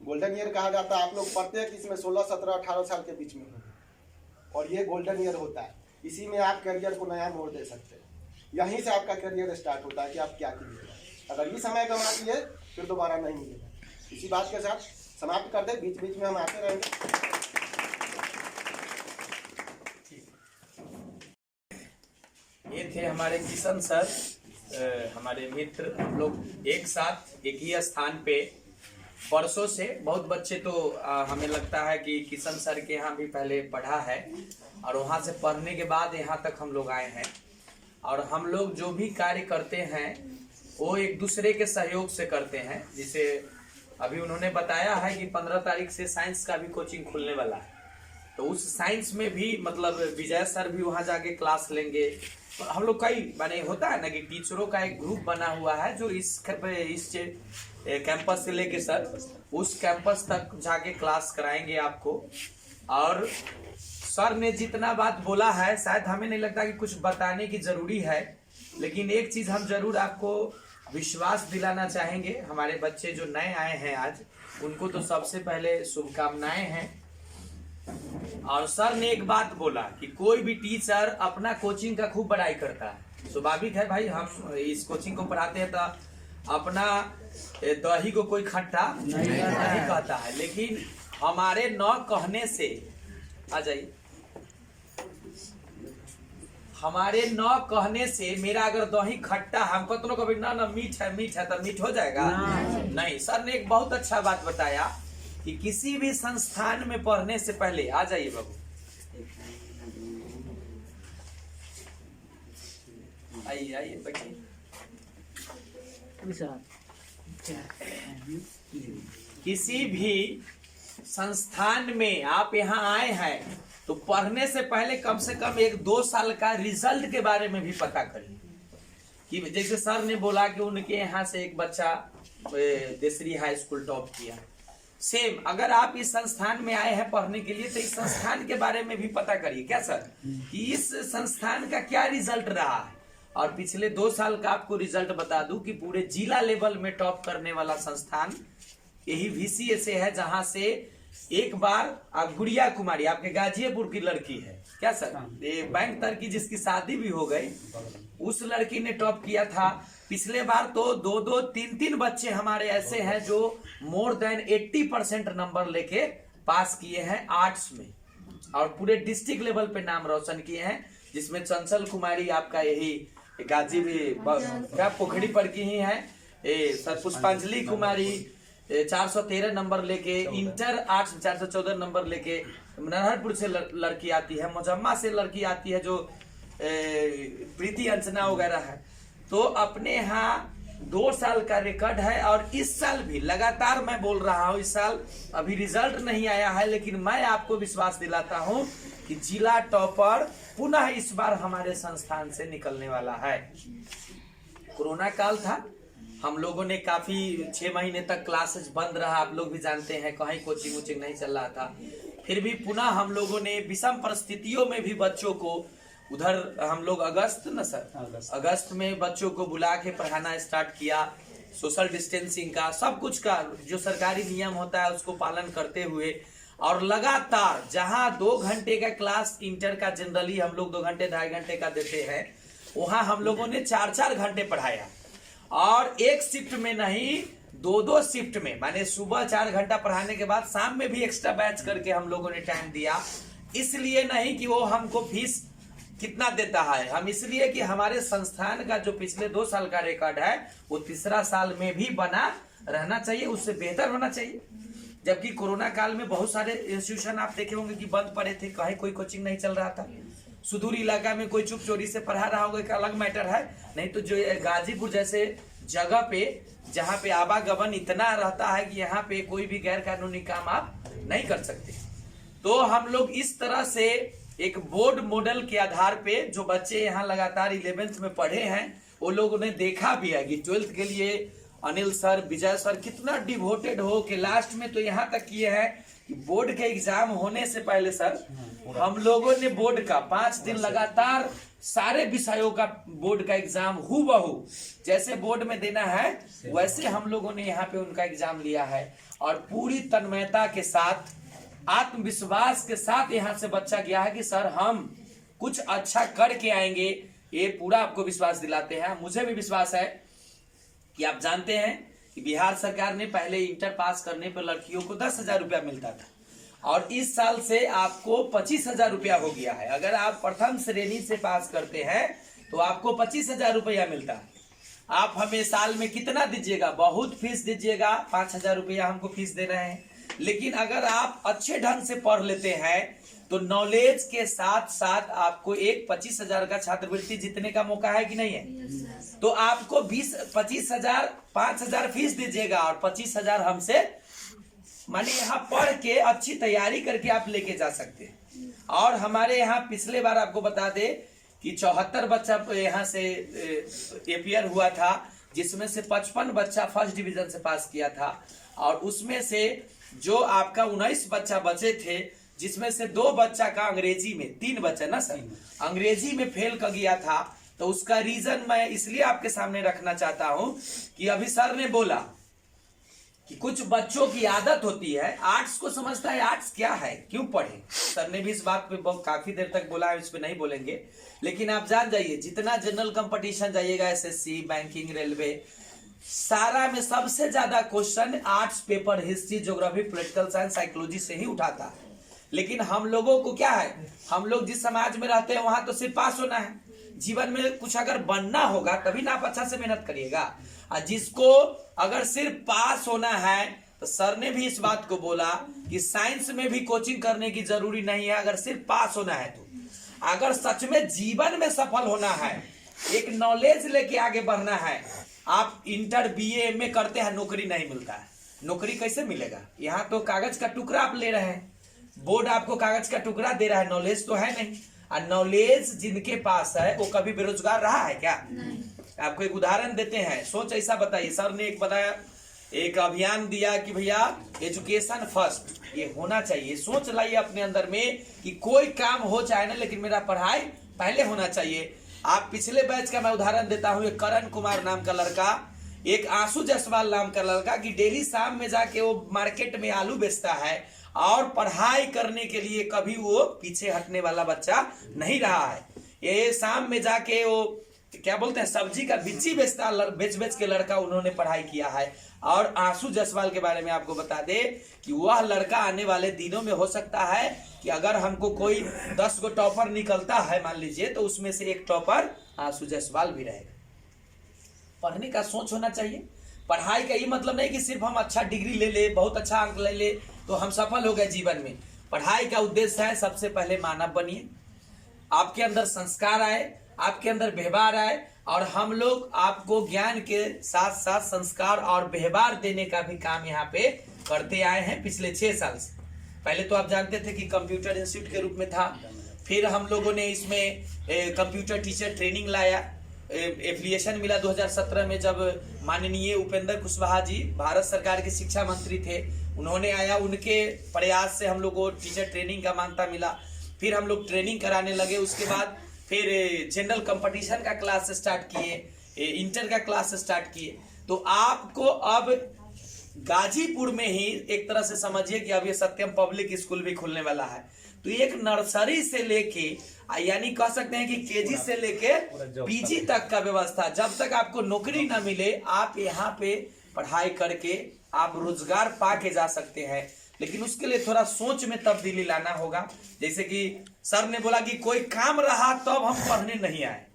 गोल्डन ईयर कहा जाता है। आप लोग पढ़ते हैं कि इसमें 16, 17, 18 साल के बीच में होगा, और ये गोल्डन ईयर होता है। इसी में आप करियर को नया मोड़ दे सकते हैं, यहीं से आपका करियर स्टार्ट होता है कि आप क्या कीजिएगा। अगर ये समय गंवा दिए फिर दोबारा नहीं मिलेगा। इसी बात के साथ समाप्त कर दे, बीच बीच में हम आते रहेंगे। ये थे हमारे किशन सर, हमारे मित्र। हम लोग एक साथ एक ही स्थान पे परसों से, बहुत बच्चे तो हमें लगता है कि किशन सर के यहाँ भी पहले पढ़ा है, और वहाँ से पढ़ने के बाद यहाँ तक हम लोग आए हैं। और हम लोग जो भी कार्य करते हैं वो एक दूसरे के सहयोग से करते हैं। जिसे अभी उन्होंने बताया है कि 15 तारीख से साइंस का भी कोचिंग खुलने वाला है, तो उस साइंस में भी मतलब विजय सर भी वहाँ जाके क्लास लेंगे। हम लोग कई माने होता है ना कि टीचरों का एक ग्रुप बना हुआ है जो इस कैंपस से लेके सर उस कैंपस तक जाके क्लास कराएंगे आपको। और सर ने जितना बात बोला है, शायद हमें नहीं लगता कि कुछ बताने की जरूरी है, लेकिन एक चीज हम जरूर आपको विश्वास दिलाना चाहेंगे। हमारे बच्चे जो नए आए हैं आज, उनको तो सबसे पहले शुभकामनाएं हैं। और सर ने एक बात बोला कि कोई भी टीचर अपना कोचिंग का खूब बड़ाई करता है। स्वाभाविक है भाई, हम इस कोचिंग को पढ़ाते हैं तो अपना दही को कोई खट्टा नहीं कहता है, लेकिन हमारे न कहने से, आ जाइए, हमारे न कहने से मेरा अगर दही खट्टा, हमको तो कभी ना मीठ है तो मीठ हो जाएगा नहीं। सर ने एक बहुत अच्छा बात बताया कि किसी भी संस्थान में पढ़ने से पहले, आ जाइए बाबू, आइए बैठिए। किसी भी संस्थान में आप यहाँ आए हैं तो पढ़ने से पहले कम से कम 1-2 साल का रिजल्ट के बारे में भी पता करिए। कि जैसे सर ने बोला कि उनके यहाँ से एक बच्चा देसरी हाई स्कूल टॉप किया, सेम अगर आप इस संस्थान में आए हैं पढ़ने के लिए तो इस संस्थान के बारे में भी पता करिए। क्या सर, कि इस संस्थान का क्या रिजल्ट रहा है। और पिछले 2 साल का आपको रिजल्ट बता दूं कि पूरे जिला लेवल में टॉप करने वाला संस्थान यही VCA से है, जहां से एक बार गुड़िया कुमारी आपके गाजियापुर की लड़की है। क्या सर, ये बैंक तर की जिसकी शादी भी हो गई, उस लड़की ने टॉप किया था। पिछले बार तो 2-2, 3-3 बच्चे हमारे ऐसे हैं जो मोर देन 80% नंबर लेके पास किए हैं आर्ट्स में, और पूरे डिस्ट्रिक्ट लेवल पे नाम रोशन किए हैं, जिसमें चंचल कुमारी आपका यही गाजी क्या पोखड़ी पर की ही है, सर पुष्पांजलि कुमारी 413 नंबर लेके, इंटर आर्ट्स 414 नंबर लेके, नरहरपुर से लड़की आती है, मोजम्मा से लड़की आती है जो प्रीति अंचना वगैरह है। तो अपने यहाँ 2 साल का रिकॉर्ड है, और इस साल भी लगातार मैं बोल रहा हूँ, इस साल अभी रिजल्ट नहीं आया है, लेकिन मैं आपको विश्वास दिलाता हूँ कि जिला टॉपर पुनः इस बार हमारे संस्थान से निकलने वाला है। कोरोना काल था, हम लोगों ने काफी 6 महीने तक क्लासेस बंद रहा, आप लोग भी जानते हैं, कहीं कोचिंग वोचिंग नहीं चल रहा था। फिर भी पुनः हम लोगों ने विषम परिस्थितियों में भी बच्चों को उधर हम लोग अगस्त में बच्चों को बुला के पढ़ाना स्टार्ट किया, सोशल डिस्टेंसिंग का, सब कुछ का जो सरकारी नियम होता है उसको पालन करते हुए, और लगातार जहां 2 घंटे का क्लास इंटर का जनरली हम लोग 2 घंटे 2.5 घंटे का देते हैं, वहां हम लोगों ने 4-4 घंटे पढ़ाया, और एक शिफ्ट में नहीं 2-2 शिफ्ट में, माने सुबह 4 घंटा पढ़ाने के बाद शाम में भी एक्स्ट्रा बैच करके हम लोगों ने टाइम दिया। इसलिए नहीं कि वो हमको फीस कितना देता है, हम इसलिए कि हमारे संस्थान का जो पिछले 2 साल का रिकॉर्ड है वो तीसरा साल में भी बना रहना चाहिए, उससे बेहतर होना चाहिए। जबकि कोरोना काल में बहुत सारे इंस्टीट्यूशन आप देखे होंगे कि बंद पड़े थे, कहीं कोई कोचिंग नहीं चल रहा था, सुदूर इलाका में कोई चुप चोरी से पढ़ा रहा होगा, एक अलग मैटर है, नहीं तो जो गाजीपुर जैसे जगह पे जहाँ पे आवागमन इतना रहता है कि यहाँ पे कोई भी गैर कानूनी काम आप नहीं कर सकते। तो हम लोग इस तरह से एक बोर्ड मॉडल के आधार पे जो बच्चे यहाँ लगातार 11th में पढ़े हैं वो लोगों ने देखा भी है कि 12th के लिए अनिल सर, विजय सर कितना डिवोटेड हो के लास्ट में तो यहाँ तक किए हैं कि बोर्ड के एग्जाम होने से पहले सर हम लोगों ने बोर्ड का 5 दिन लगातार सारे विषयों का बोर्ड का एग्जाम हूबहू जैसे बोर्ड में देना है वैसे हम लोगों ने यहाँ पे उनका एग्जाम लिया है, और पूरी तन्मयता के साथ आत्मविश्वास के साथ यहाँ से बच्चा गया है कि सर हम कुछ अच्छा करके आएंगे, ये पूरा आपको विश्वास दिलाते हैं। मुझे भी विश्वास है कि आप जानते हैं कि बिहार सरकार ने पहले इंटर पास करने पर लड़कियों को 10,000 रुपया मिलता था, और इस साल से आपको 25,000 रुपया हो गया है। अगर आप प्रथम श्रेणी से पास करते हैं तो आपको 25,000 रुपया मिलता है। आप हमें साल में कितना दीजिएगा, बहुत फीस दीजिएगा, 5,000 रुपया हमको फीस देना है, लेकिन अगर आप अच्छे ढंग से पढ़ लेते हैं तो नॉलेज के साथ साथ आपको एक 25,000 का छात्रवृत्ति जीतने का मौका है कि नहीं है। तो आपको 25,000 5,000 फीस दीजिएगा और 25,000 हमसे माने यहाँ पढ़ के अच्छी तैयारी करके आप लेके जा सकते हैं। और हमारे यहाँ पिछले बार आपको बता दे कि 74 बच्चा यहाँ से एपियर हुआ था, जिसमें से 55 बच्चा फर्स्ट डिवीजन से पास किया था, और उसमें से जो आपका 19 बच्चा बचे थे, जिसमें से 2 बच्चा का अंग्रेजी में, 3 बच्चा ना सर अंग्रेजी में फेल कर गया था। तो उसका रीजन मैं इसलिए आपके सामने रखना चाहता हूं कि अभी सर ने बोला कि कुछ बच्चों की आदत होती है, आर्ट्स को समझता है आर्ट्स क्या है, क्यों पढ़े। सर ने भी इस बात पे बहुत काफी देर तक बोला है, इस पे नहीं बोलेंगे, लेकिन आप जान जाइए जितना जनरल कंपटीशन जाइएगा, SSC, बैंकिंग, रेलवे, सारा में सबसे ज्यादा question arts paper, history, geography, political science, psychology से ही उठाता है। लेकिन हम लोगों को क्या है, हम लोग जिस समाज में रहते हैं वहां तो सिर्फ पास होना है, जीवन में कुछ अगर बनना होगा तभी ना आप अच्छा से मेहनत करिएगा। और जिसको अगर सिर्फ पास होना है, तो सर ने भी इस बात को बोला कि साइंस में भी कोचिंग करने की जरूरी नहीं है, अगर सिर्फ पास होना है। तो अगर सच में जीवन में सफल होना है, एक नॉलेज लेके आगे बढ़ना है, आप इंटर BA MA करते हैं, नौकरी नहीं मिलता है, नौकरी कैसे मिलेगा? यहाँ तो कागज का टुकड़ा आप ले रहे हैं, बोर्ड आपको कागज का टुकड़ा दे रहा है, नॉलेज तो है नहीं। और नॉलेज जिनके पास है वो कभी बेरोजगार रहा है क्या? नहीं। आपको एक उदाहरण देते हैं, सोच ऐसा बताइए, सर ने एक बताया, एक अभियान दिया कि भैया एजुकेशन फर्स्ट, ये होना चाहिए। सोच लाइए अपने अंदर में कि कोई काम हो चाहे ना, लेकिन मेरा पढ़ाई पहले होना चाहिए। आप पिछले बैच का मैं उदाहरण देता हूँ, एक करण कुमार नाम का लड़का, एक आंसू जायसवाल नाम का लड़का, कि डेली शाम में जाके वो मार्केट में आलू बेचता है और पढ़ाई करने के लिए कभी वो पीछे हटने वाला बच्चा नहीं रहा है। ये शाम में जाके वो क्या बोलते हैं, सब्जी का बिच्ची बेचता, बेच के लड़का उन्होंने पढ़ाई किया है। और आंसू जायसवाल के बारे में आपको बता दे कि वह लड़का आने वाले दिनों में हो सकता है कि अगर हमको कोई 10 गो टॉपर निकलता है मान लीजिए, तो उसमें से एक टॉपर आंसू जायसवाल भी रहेगा। पढ़ने का सोच होना चाहिए। पढ़ाई का ये मतलब नहीं कि सिर्फ हम अच्छा डिग्री ले ले, बहुत अच्छा अंक ले ले तो हम सफल हो गए जीवन में। पढ़ाई का उद्देश्य है सबसे पहले मानव बनिए, आपके अंदर संस्कार आए, आपके अंदर व्यवहार आए, और हम लोग आपको ज्ञान के साथ साथ संस्कार और व्यवहार देने का भी काम यहाँ पे करते आए हैं पिछले 6 साल से। पहले तो आप जानते थे कि कंप्यूटर इंस्टीट्यूट के रूप में था, फिर हम लोगों ने इसमें कंप्यूटर टीचर ट्रेनिंग लाया, एफिलिएशन मिला 2017 में, जब माननीय उपेंद्र कुशवाहा जी भारत सरकार के शिक्षा मंत्री थे, उन्होंने आया, उनके प्रयास से हम लोग को टीचर ट्रेनिंग का मान्यता मिला। फिर हम लोग ट्रेनिंग कराने लगे, उसके बाद फिर जनरल कंपटीशन का क्लास स्टार्ट किए, इंटर का क्लास स्टार्ट किए। तो आपको अब गाजीपुर में ही एक तरह से समझिए कि अब ये सत्यम पब्लिक स्कूल भी खुलने वाला है। तो एक नर्सरी से लेके, यानी कह सकते हैं कि केजी से लेके पीजी तक का व्यवस्था, जब तक आपको नौकरी ना मिले आप यहाँ पे पढ़ाई करके आप रोजगार पा के जा सकते हैं। लेकिन उसके लिए थोड़ा सोच में तब्दीली लाना होगा। जैसे कि सर ने बोला कि कोई काम रहा तब हम पढ़ने नहीं आए,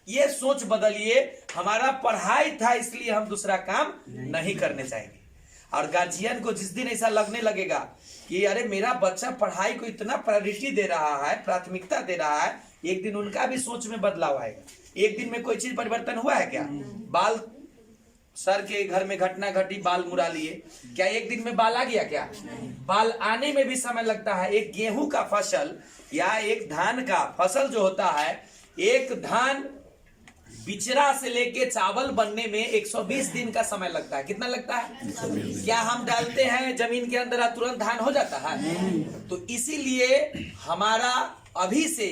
ये सोच बदलिए, हमारा पढ़ाई था इसलिए हम दूसरा काम नहीं करने चाहेंगे। और गार्जियन को जिस दिन ऐसा लगने लगेगा कि अरे मेरा बच्चा पढ़ाई को इतना प्रायोरिटी दे रहा है, प्राथमिकता दे रहा है, एक दिन उनका भी सोच में बदलाव आएगा। एक दिन में कोई चीज परिवर्तन हुआ है क्या? बाल, सर के घर में घटना घटी, बाल मुड़ा लिए, क्या एक दिन में बाल आ गया क्या? बाल आने में भी समय लगता है। एक गेहूं का फसल या एक धान का फसल जो होता है, एक धान बिचरा से लेके चावल बनने में 120 दिन का समय लगता है। कितना लगता है? क्या हम डालते हैं जमीन के अंदर तुरंत धान हो जाता है? तो इसीलिए हमारा अभी से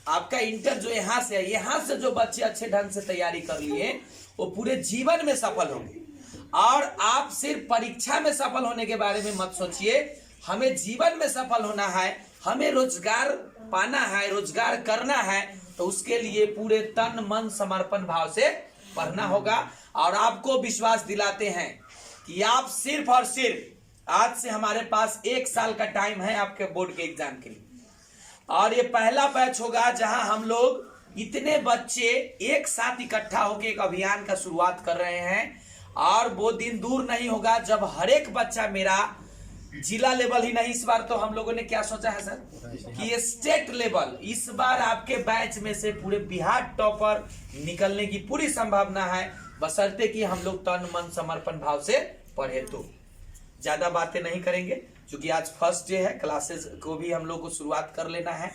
आपका इंटर जो यहाँ से है, यहाँ से जो बच्चे अच्छे ढंग से तैयारी कर लिए वो पूरे जीवन में सफल होंगे। और आप सिर्फ परीक्षा में सफल होने के बारे में मत सोचिए, हमें जीवन में सफल होना है, हमें रोजगार पाना है, रोजगार करना है, तो उसके लिए पूरे तन मन समर्पण भाव से पढ़ना होगा। और आपको विश्वास दिलाते हैं कि आप सिर्फ और सिर्फ आज से हमारे पास 1 साल का टाइम है आपके बोर्ड के एग्जाम के लिए, और ये पहला बैच होगा जहां हम लोग इतने बच्चे एक साथ इकट्ठा होकर एक अभियान का शुरुआत कर रहे हैं। और वो दिन दूर नहीं होगा जब हर एक बच्चा मेरा जिला लेवल ही नहीं, इस बार तो हम लोगों ने क्या सोचा है सर कि ये स्टेट लेवल, इस बार आपके बैच में से पूरे बिहार टॉपर निकलने की पूरी संभावना है, बशर्ते कि हम लोग तन मन समर्पण भाव से पढ़े। तो ज्यादा बातें नहीं करेंगे क्योंकि आज फर्स्ट डे है, क्लासेस को भी हम लोग को शुरुआत कर लेना है।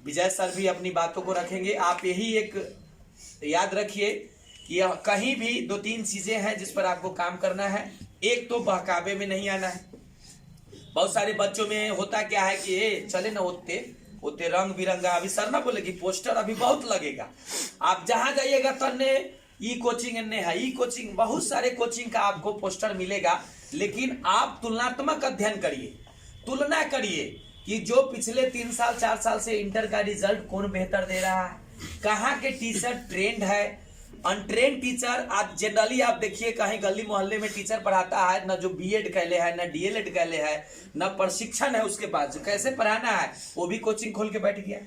विजय सर भी अपनी बातों को रखेंगे। आप यही एक याद रखिए कि कहीं भी 2-3 चीजें हैं जिस पर आपको काम करना है। एक तो बहकावे में नहीं आना है। बहुत सारे बच्चों में होता क्या है कि चले ना होते रंग बिरंगा, अभी सर ना बोले कि पोस्टर अभी बहुत लगेगा, आप जहां जाइएगा तन्ने ई कोचिंग है, ई कोचिंग, बहुत सारे कोचिंग का आपको पोस्टर मिलेगा। लेकिन आप तुलनात्मक अध्ययन करिए, तुलना करिए कि जो पिछले 3 साल 4 साल से इंटर का रिजल्ट कौन बेहतर दे रहा है, कहाँ के टीचर ट्रेंड है, अनट्रेंड टीचर। आज जनरली आप देखिए कहीं गली मोहल्ले में टीचर पढ़ाता है, न जो बीएड कहले है, न डीएलएड कहले है, न प्रशिक्षण है उसके पास, जो कैसे पढ़ाना है वो भी कोचिंग खोल के बैठ गया।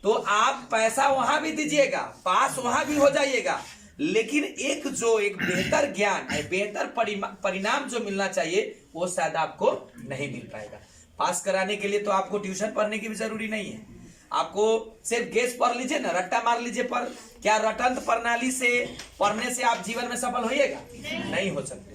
तो आप पैसा वहां भी दीजिएगा, पास वहां भी हो जाइएगा, लेकिन एक बेहतर ज्ञान, बेहतर परिणाम जो मिलना चाहिए वो शायद आपको नहीं मिल पाएगा। पास कराने के लिए तो आपको ट्यूशन पढ़ने की भी जरूरी नहीं है, आपको सिर्फ गेस पढ़ लीजिए ना, रट्टा मार लीजिए। पर क्या रटंत प्रणाली से पढ़ने से आप जीवन में सफल होइएगा? नहीं हो सकते।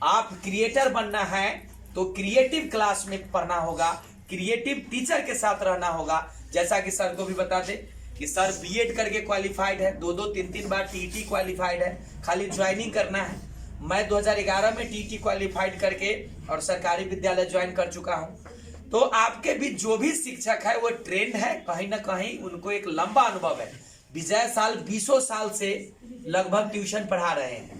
आप क्रिएटर बनना है तो क्रिएटिव क्लास में पढ़ना होगा, क्रिएटिव टीचर के साथ रहना होगा। जैसा कि सर को भी बता दे कि सर बीएड करके क्वालिफाइड है, 2-2 3-3 बार टीटी क्वालिफाइड है, खाली ज्वाइनिंग करना है। मैं 2011 में टीटी क्वालिफाइड करके और सरकारी विद्यालय ज्वाइन कर चुका हूं। तो आपके बीच जो भी शिक्षक है वो ट्रेंड है, कहीं ना कहीं उनको एक लंबा अनुभव है। विजय साल 20 साल से लगभग ट्यूशन पढ़ा रहे हैं।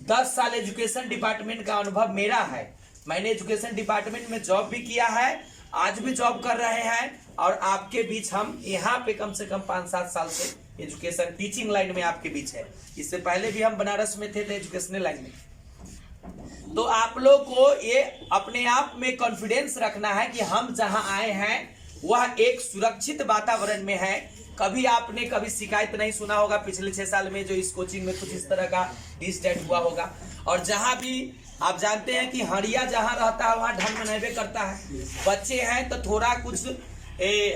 10 साल एजुकेशन डिपार्टमेंट का अनुभव मेरा है। मैंने एजुकेशन डिपार्टमेंट में जॉब भी किया है, आज भी जॉब कर रहे हैं। और आपके बीच हम यहाँ पे कम से कम 5-7 साल से एजुकेशन टीचिंग लाइन में आपके बीच है। इससे पहले भी हम बनारस में थे एजुकेशनल लाइन में। तो आप लोग को ये अपने आप में कॉन्फिडेंस रखना है कि हम जहां आए हैं वह एक सुरक्षित वातावरण में है। कभी आपने कभी शिकायत नहीं सुना होगा पिछले 6 साल में जो इस कोचिंग में कुछ इस तरह का डिस्टेंट हुआ होगा। और जहां भी आप जानते हैं कि हड़िया जहां रहता है वहां ढंग मनावे करता है। बच्चे हैं तो थोड़ा कुछ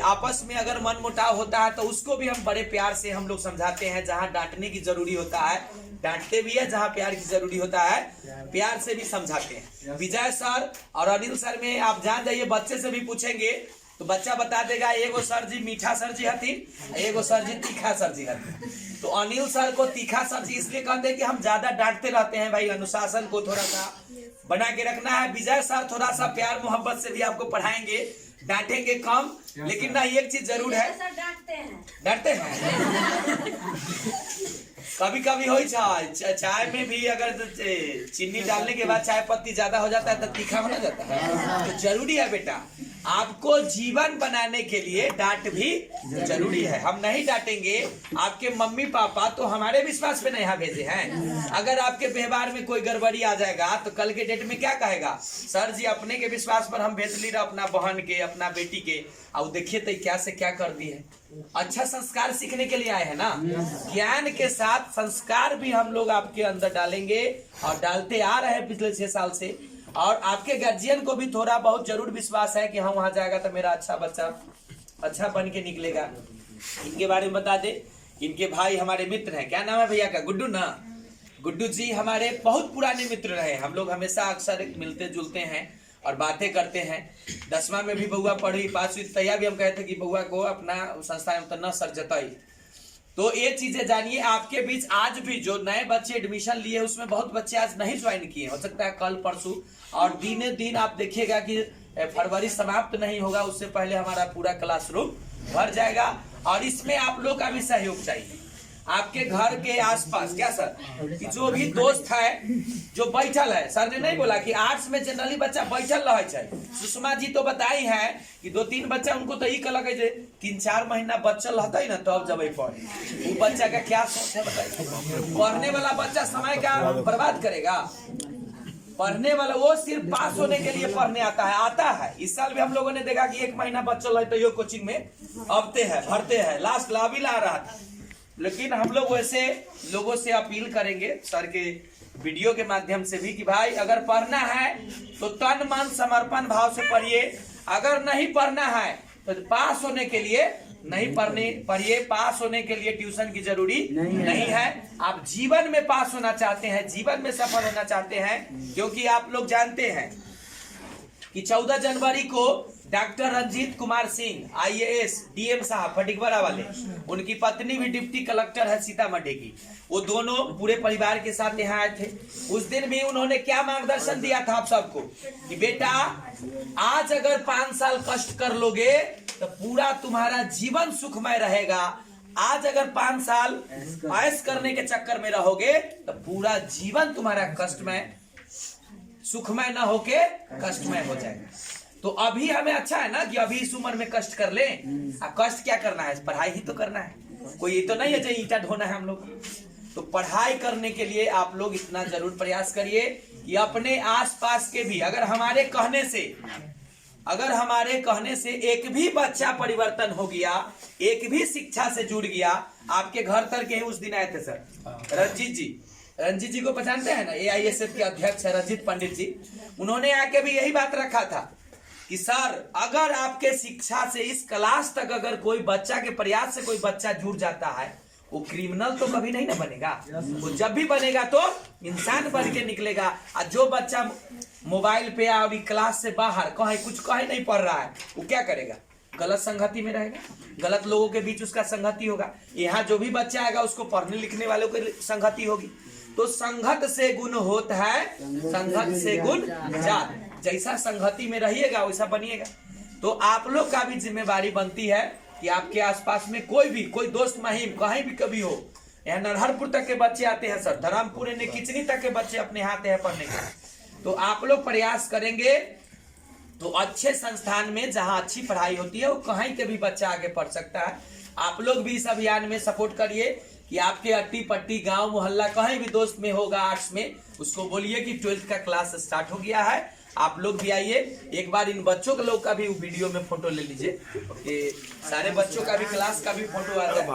आपस में अगर मन मुटाव होता है तो उसको भी हम बड़े प्यार से हम लोग समझाते हैं। जहां डांटने की जरूरी होता है डांटते भी है, जहां प्यार की जरूरी होता है प्यार से भी समझाते हैं। विजय सर और अनिल सर में आप जान जाइए, बच्चे से भी पूछेंगे तो बच्चा बता देगा एगो सर जी मीठा सर जी हथिन, एगो सर जी तीखा सर जी हथिन। तो अनिल सर को तीखा सर जी इसलिए कहते हैं कि हम ज्यादा डांटते रहते हैं भाई, अनुशासन को थोड़ा सा बना के रखना है। विजय सर थोड़ा सा प्यार मोहब्बत से भी आपको पढ़ाएंगे, डांटेंगे कम। लेकिन ना एक चीज जरूर है, डांटते हैं कभी कभी हो चाय में भी अगर चीनी डालने के बाद चाय पत्ती ज्यादा हो जाता है तो तीखा होना जाता है। तो जरूरी है बेटा, आपको जीवन बनाने के लिए डांट भी जरूरी है। हम नहीं डांटेंगे, आपके मम्मी पापा तो हमारे विश्वास पे नहीं यहाँ भेजे हैं। अगर आपके व्यवहार में कोई गड़बड़ी आ जाएगा तो कल के डेट में क्या कहेगा, सर जी अपने के विश्वास पर हम भेज ली अपना बहन के, अपना बेटी के, और देखिए तो क्या से क्या कर दी है। अच्छा संस्कार सीखने के लिए आए हैं ना, ज्ञान के साथ संस्कार भी हम लोग आपके अंदर डालेंगे और डालते आ रहे हैं पिछले 6 साल से। और आपके गार्जियन को भी थोड़ा बहुत जरूर विश्वास है कि हम वहां जाएगा तो मेरा अच्छा बच्चा अच्छा बन के निकलेगा। इनके बारे में बता दे, इनके भाई हमारे मित्र हैं। क्या नाम है भैया का? गुड्डू ना? गुड्डू जी हमारे बहुत पुराने मित्र रहे। हम लोग हमेशा अक्सर मिलते जुलते हैं और बातें करते हैं। 10वां में भी बउआ पढ़ी, 5वीं तैयार भी हम कहते कि बउआ को अपना संस्था में उतना सर जताई। तो ये चीजें जानिए। आपके बीच आज भी जो नए बच्चे एडमिशन लिए उसमें बहुत बच्चे आज नहीं ज्वाइन किए, हो सकता है कल परसों। और दिने दिन आप देखिएगा कि फरवरी समाप्त नहीं होगा उससे पहले हमारा पूरा क्लासरूम भर जाएगा। और इसमें आप लोग का भी सहयोग चाहिए। आपके घर के आसपास क्या सर कि जो भी दोस्त है जो बैठल है, सर ने नहीं बोला कि आर्ट्स में जनरली बच्चा बैठल रहे चाहिए। सुषमा जी तो बताई है कि 2-3 बच्चा उनको तो कहलक है 3-4 महीना बच्चल रहता ही ना तब जब पढ़े। वो बच्चा का क्या सोच है बताइए। पढ़ने वाला बच्चा समय का बर्बाद करेगा? पढ़ने वाला वो सिर्फ पास होने के लिए पढ़ने आता है। इस साल भी हम लोगों ने देखा कि 1 महीना बच्चल है तो ये कोचिंग में अबते हैं भरते हैं, लास्ट लाभी ला रहा था। लेकिन हम लोग वैसे लोगों से अपील करेंगे सर के वीडियो के माध्यम से भी कि भाई अगर पढ़ना है तो तन मन समर्पण भाव से पढ़िए। अगर नहीं पढ़ना है तो पास होने के लिए नहीं पढ़िए। पास होने के लिए ट्यूशन की जरूरी नहीं है। आप जीवन में पास होना चाहते हैं, जीवन में सफल होना चाहते हैं, क्योंकि आप लोग जानते हैं कि 14 जनवरी को doctor Ranjit Kumar Singh IAS DM साहब फटिकबरा वाले, उनकी पत्नी भी डिप्टी कलेक्टर है सीतामढ़ी की, वो दोनों पूरे परिवार के साथ यहाँ आए थे। उस दिन भी उन्होंने क्या मार्गदर्शन दिया था आप सबको कि बेटा आज अगर 5 साल कष्ट कर लोगे तो पूरा तुम्हारा जीवन सुखमय रहेगा। आज अगर 5 साल ऐश करने के चक्कर में रहोगे तो पूरा जीवन तुम्हारा कष्टमय सुखमय न होके कष्टमय हो जाएगा। तो अभी हमें अच्छा है ना कि अभी इस उम्र में कष्ट कर ले। कष्ट क्या करना है, पढ़ाई ही तो करना है। कोई ये तो नहीं है जो ईंटा ढोना है हम लोग। तो पढ़ाई करने के लिए आप लोग इतना जरूर प्रयास करिए कि अपने आसपास के भी अगर हमारे कहने से एक भी बच्चा परिवर्तन हो गया, एक भी शिक्षा से जुड़ गया। आपके घर तक के ही उस दिन आए थे सर रंजीत जी को पहचानते हैं ना, AISF के अध्यक्ष है रंजीत पंडित जी। उन्होंने आके भी यही बात रखा था कि सर अगर आपके शिक्षा से इस क्लास तक अगर कोई बच्चा के प्रयास से कोई बच्चा जुड़ जाता है वो क्रिमिनल तो कभी नहीं ना बनेगा। वो जब भी बनेगा तो इंसान बन के निकलेगा। और जो बच्चा मोबाइल पे या अभी क्लास से बाहर कुछ नहीं पढ़ रहा है, वो क्या करेगा? गलत संगति में रहेगा, गलत लोगों के बीच उसका संगति होगा। यहाँ जो भी बच्चा आएगा उसको पढ़ने लिखने वालों की संगति होगी। तो संगत से गुण होता है, संगत से गुण जात। जैसा संगति में रहिएगा वैसा बनिएगा। तो आप लोग का भी जिम्मेवारी बनती है कि आपके आसपास में कोई दोस्त महिम कहीं भी कभी हो। यहाँ नरहरपुर तक के बच्चे आते हैं सर, धर्मपुर ने किचनी तक के बच्चे अपने यहाँ आते हैं पढ़ने के। तो आप लोग प्रयास करेंगे तो अच्छे संस्थान में जहाँ अच्छी पढ़ाई होती है वो कहीं के भी बच्चा आगे पढ़ सकता है। आप लोग भी इस अभियान में सपोर्ट करिए कि आपके अट्टी पट्टी गांव मोहल्ला कहीं भी दोस्त में होगा आर्ट्स में, उसको बोलिए कि 12th का क्लास स्टार्ट हो गया है, आप लोग भी आइए। एक बार इन बच्चों के लोग का भी वीडियो में फोटो ले लीजिए कि सारे बच्चों का भी क्लास का भी फोटो आ जाए।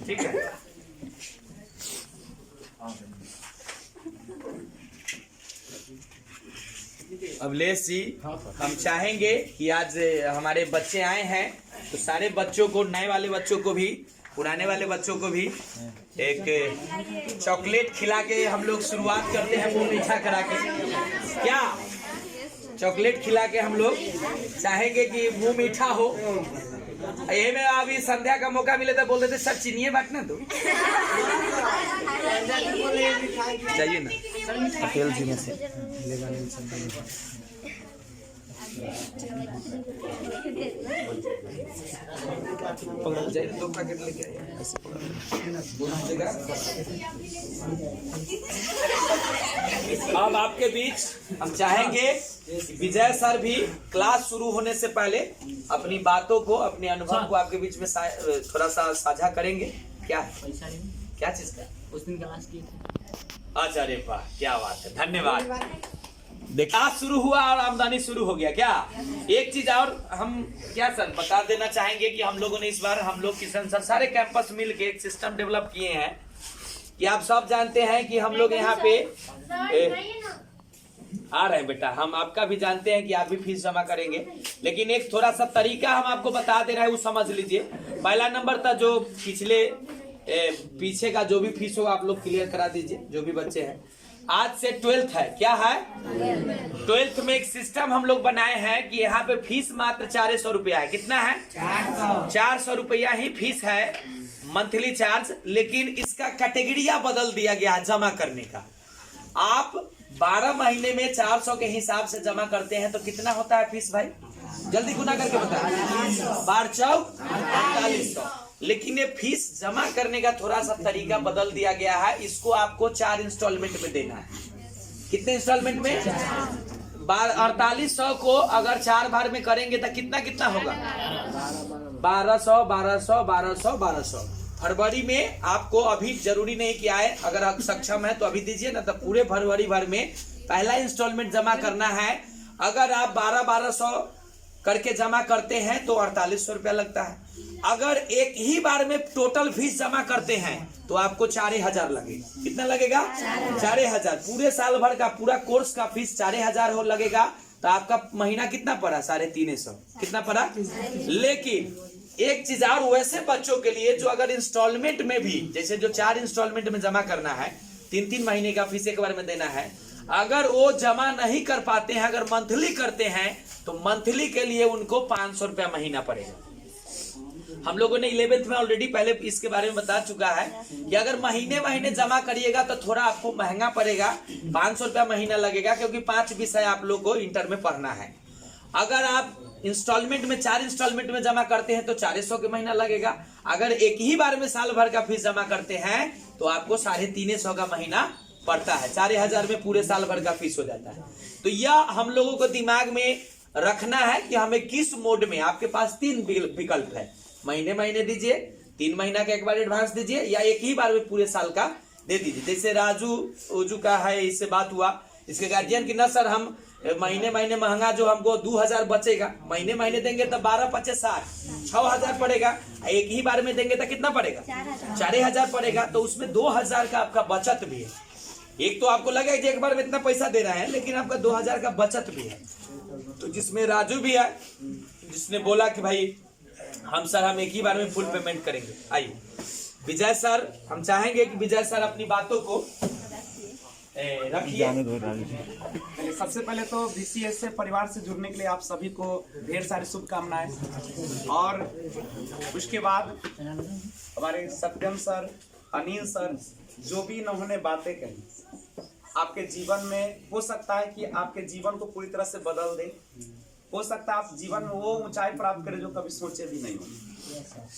ठीक है। अभिलेष जी, हम चाहेंगे कि आज हमारे बच्चे आए हैं तो सारे बच्चों को, नए वाले बच्चों को भी, पुराने वाले बच्चों को भी एक चॉकलेट खिला के हम लोग शुरुआत करते हैं, मुंह मीठा करा के। क्या चॉकलेट खिला के हम लोग चाहेंगे कि मुंह मीठा हो। ये में अभी संध्या का मौका मिले तो बोल देते सर चीनिए बांटना तो चाहिए ना अकेल जी में से दो पैकेट लेके अब आपके बीच हम चाहेंगे विजय सर भी क्लास शुरू होने से पहले अपनी बातों को, अपने अनुभव को आपके बीच में थोड़ा सा साझा करेंगे। क्या है, क्या चीज का उस दिन क्लास की थी। अच्छा, अरे वाह, क्या बात है, धन्यवाद। देखा शुरू हुआ और आमदनी शुरू हो गया। क्या एक चीज और हम क्या सर बता देना चाहेंगे कि हम लोगों ने इस बार, हम लोग किसान सर सारे कैंपस मिल के एक सिस्टम डेवलप किए हैं कि आप सब जानते हैं कि हम लोग यहाँ पे आ रहे हैं बेटा, हम आपका भी जानते हैं कि आप भी फीस जमा करेंगे, लेकिन एक थोड़ा सा तरीका हम आपको बता दे रहे हैं, वो समझ लीजिए। पहला नंबर था जो पीछे का जो भी फीस होगा आप लोग क्लियर करा दीजिए, जो भी बच्चे हैं। आज से 12th है, क्या है 12th में एक सिस्टम हम लोग बनाए हैं कि यहाँ पे फीस मात्र 400 रुपया है। कितना है? 400 रुपया ही फीस है, मंथली चार्ज। लेकिन इसका कैटेगरिया बदल दिया गया है जमा करने का। आप 12 महीने में 400 के हिसाब से जमा करते हैं तो कितना होता है फीस भाई? जल्दी गुना करके बताएं। 12 चौक 4800। लेकिन ये फीस जमा करने का थोड़ा सा तरीका बदल दिया गया है। इसको आपको 4 इंस्टॉलमेंट में देना है। कितने इंस्टॉलमेंट में? 4800 को अगर 4 बार में करेंगे तो कितना कितना होगा? 1200 1200 1200 1200। फरवरी में आपको अभी जरूरी नहीं कि आए, अगर आप सक्षम है तो अभी दीजिए ना, तो पूरे फरवरी भर में पहला इंस्टॉलमेंट जमा करना है। अगर आप 1200 करके जमा करते हैं तो 4800 रुपया लगता है। अगर एक ही बार में टोटल फीस जमा करते हैं तो आपको 4000 लगेगा। कितना लगेगा? 4000। पूरे साल भर का पूरा कोर्स का फीस 4000 हो लगेगा तो आपका महीना कितना पड़ा? 350। कितना पड़ा? लेकिन एक चीज और, वैसे बच्चों के लिए जो अगर इंस्टॉलमेंट में भी, जैसे जो 4 इंस्टॉलमेंट में जमा करना है, 3-3 महीने का फीस एक बार में देना है, अगर वो जमा नहीं कर पाते हैं, अगर मंथली करते हैं तो मंथली के लिए उनको 500 रुपया महीना पड़ेगा। हम लोगों ने 11th में ऑलरेडी पहले इसके बारे में बता चुका है कि अगर महीने महीने जमा करिएगा तो थोड़ा आपको महंगा पड़ेगा, 500 रुपया महीना लगेगा, क्योंकि 5 विषय आप लोग को इंटर में पढ़ना है। अगर आप इंस्टॉलमेंट में 4 इंस्टॉलमेंट में जमा करते हैं तो 450 के महीना लगेगा। अगर एक ही बार में साल भर का फीस जमा करते हैं तो आपको 350 का महीना पड़ता है। 4000 में पूरे साल भर का फीस हो जाता है। तो यह हम लोगों को दिमाग में रखना है कि हमें किस मोड में, आपके पास 3 विकल्प है, महीने महीने दीजिए, 3 महीना का एक बार एडवांस दीजिए, या एक ही बार में पूरे साल का दे दीजिए। जैसे राजू का है, इससे बात हुआ इसके गार्जियन की, ना सर हम महीने महीने महंगा जो हमको 2000 बचेगा, महीने महीने देंगे तो 12-5 60 6000 पड़ेगा। एक ही बार में देंगे तो कितना पड़ेगा? 4000 पड़ेगा। तो उसमें 2000 का आपका बचत भी है। एक तो आपको लगेगा कि एक बार में इतना पैसा दे रहे हैं, लेकिन आपका 2000 का बचत भी है। तो जिसमें राजू भी है, जिसने बोला कि भाई हम एक ही बार में फुल पेमेंट करेंगे। आइए विजय सर, हम चाहेंगे कि विजय सर अपनी बातों को रखिए। चलिए, सबसे पहले तो बीसीएस से परिवार से जुड़ने के लिए आप सभी को ढेर सारी शुभकामनाएं। और उसके बाद हमारे सत्यम सर, अनिल सर, जो भी इन्होंने बातें कही, आपके जीवन में हो सकता है कि आपके जीवन को पूरी तरह से बदल दे। हो सकता है आप जीवन में वो ऊंचाई प्राप्त करें जो कभी सोचे भी नहीं हो।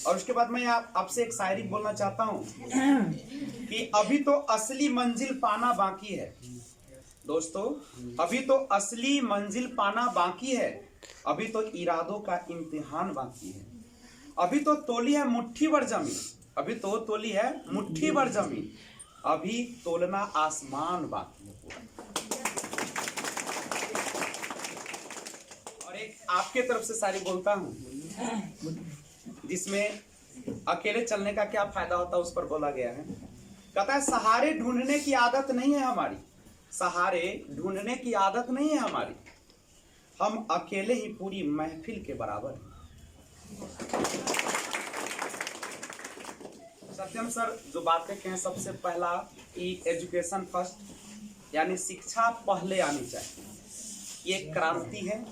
और उसके बाद मैं आपसे एक शायरी बोलना चाहता हूँ कि अभी तो असली मंजिल पाना बाकी है दोस्तों, अभी तो असली मंजिल पाना बाकी है, अभी तो इरादों का इम्तिहान बाकी है, अभी तो तोली है मुट्ठी भर जमीन, अभी तो तोली है मुट्ठी भर जमीन, अभी तोलना आसमान बाकी है पूरा। और एक आपके तरफ से शायरी बोलता हूँ जिसमें अकेले चलने का क्या फायदा होता है उस पर बोला गया है। कहता है सहारे ढूंढने की आदत नहीं है हमारी, सहारे ढूंढने की आदत नहीं है हमारी, हम अकेले ही पूरी महफिल के बराबर हैं। सत्यम सर जो बातें कहें, सबसे पहला कि एजुकेशन फर्स्ट, यानी शिक्षा पहले आनी चाहिए, ये क्रांति है।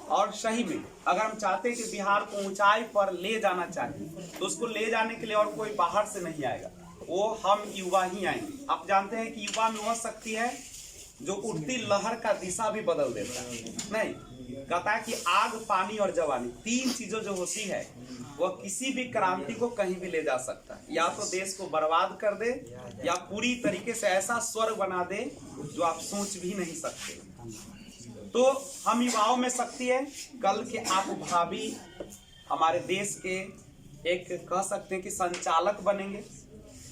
और सही में अगर हम चाहते हैं कि बिहार को ऊंचाई पर ले जाना चाहिए तो उसको ले जाने के लिए और कोई बाहर से नहीं आएगा, वो हम युवा ही आएंगे। आप जानते हैं कि युवा में वह शक्ति है जो उठती लहर का दिशा भी बदल देता है। नहीं, कहता है कि आग, पानी और जवानी, तीन चीजों जो होती है वह किसी भी क्रांति को कहीं भी ले जा सकता है। या तो देश को बर्बाद कर दे या पूरी तरीके से ऐसा स्वर्ग बना दे जो आप सोच भी नहीं सकते। तो हम युवाओं में शक्ति है, कल के आप भावी हमारे देश के एक कह सकते हैं कि संचालक बनेंगे।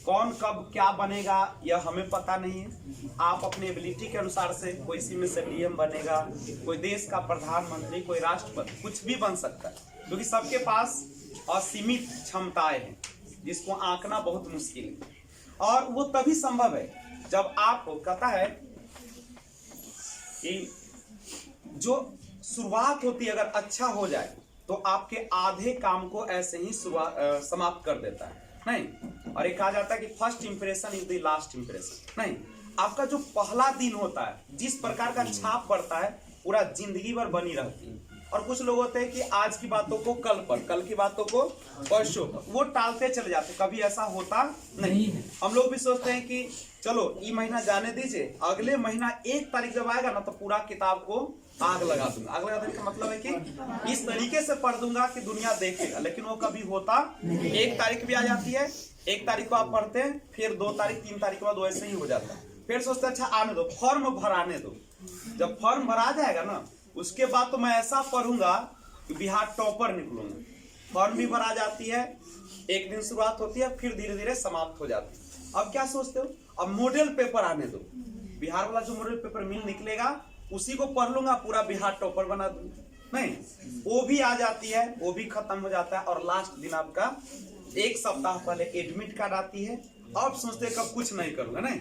कौन कब क्या बनेगा यह हमें पता नहीं है। आप अपने एबिलिटी के अनुसार से कोई इसी में से डीएम बनेगा, कोई देश का प्रधानमंत्री, कोई राष्ट्रपति, कुछ भी बन सकता है, क्योंकि सबके पास असीमित क्षमताएं हैं जिसको आंकना बहुत मुश्किल है। और वो तभी संभव है जब आपको कहता है कि जो शुरुआत होती है अगर अच्छा हो जाए तो आपके आधे काम को ऐसे ही समाप्त कर देता है। नहीं, और एक कहा जाता है कि first impression is the last impression. नहीं, आपका जो पहला दिन होता है, जिस प्रकार का छाप पड़ता है, पूरा जिंदगी भर बनी रहती है। और कुछ लोग होते हैं कि आज की बातों को कल पर, कल की बातों को परसों पर, वो टालते चले जाते, कभी ऐसा होता नहीं। हम लोग भी सोचते हैं कि चलो ये महीना जाने दीजिए, अगले महीना 1 तारीख जब आएगा ना तो पूरा किताब को आग लगा दूंगा। आग लगा देने का मतलब है कि इस तरीके से पढ़ दूंगा कि दुनिया देखेगा, लेकिन वो कभी होता। 1 तारीख भी आ जाती है, 1 तारीख को आप पढ़ते हैं, फिर 2 तारीख 3 तारीख के बाद वैसे ही हो जाता है। फिर सोचते अच्छा आने दो, फॉर्म भराने दो। जब फॉर्म भरा जाएगा ना उसके बाद तो मैं ऐसा पढ़ूंगा कि बिहार टॉपर निकलूंगा। फॉर्म भी भरा जाती है, एक दिन शुरुआत होती है, फिर धीरे धीरे समाप्त हो जाती है। अब क्या सोचते हो, अब मॉडल पेपर आने दो, बिहार वाला जो मॉडल पेपर मिल निकलेगा उसी को पढ़ लूंगा, पूरा बिहार टॉपर बना दूंगा। नहीं, वो भी आ जाती है, वो भी खत्म हो जाता है। और लास्ट दिन आपका 1 सप्ताह पहले एडमिट कार्ड आती है। अब सोचते कब कुछ नहीं करूंगा। नहीं,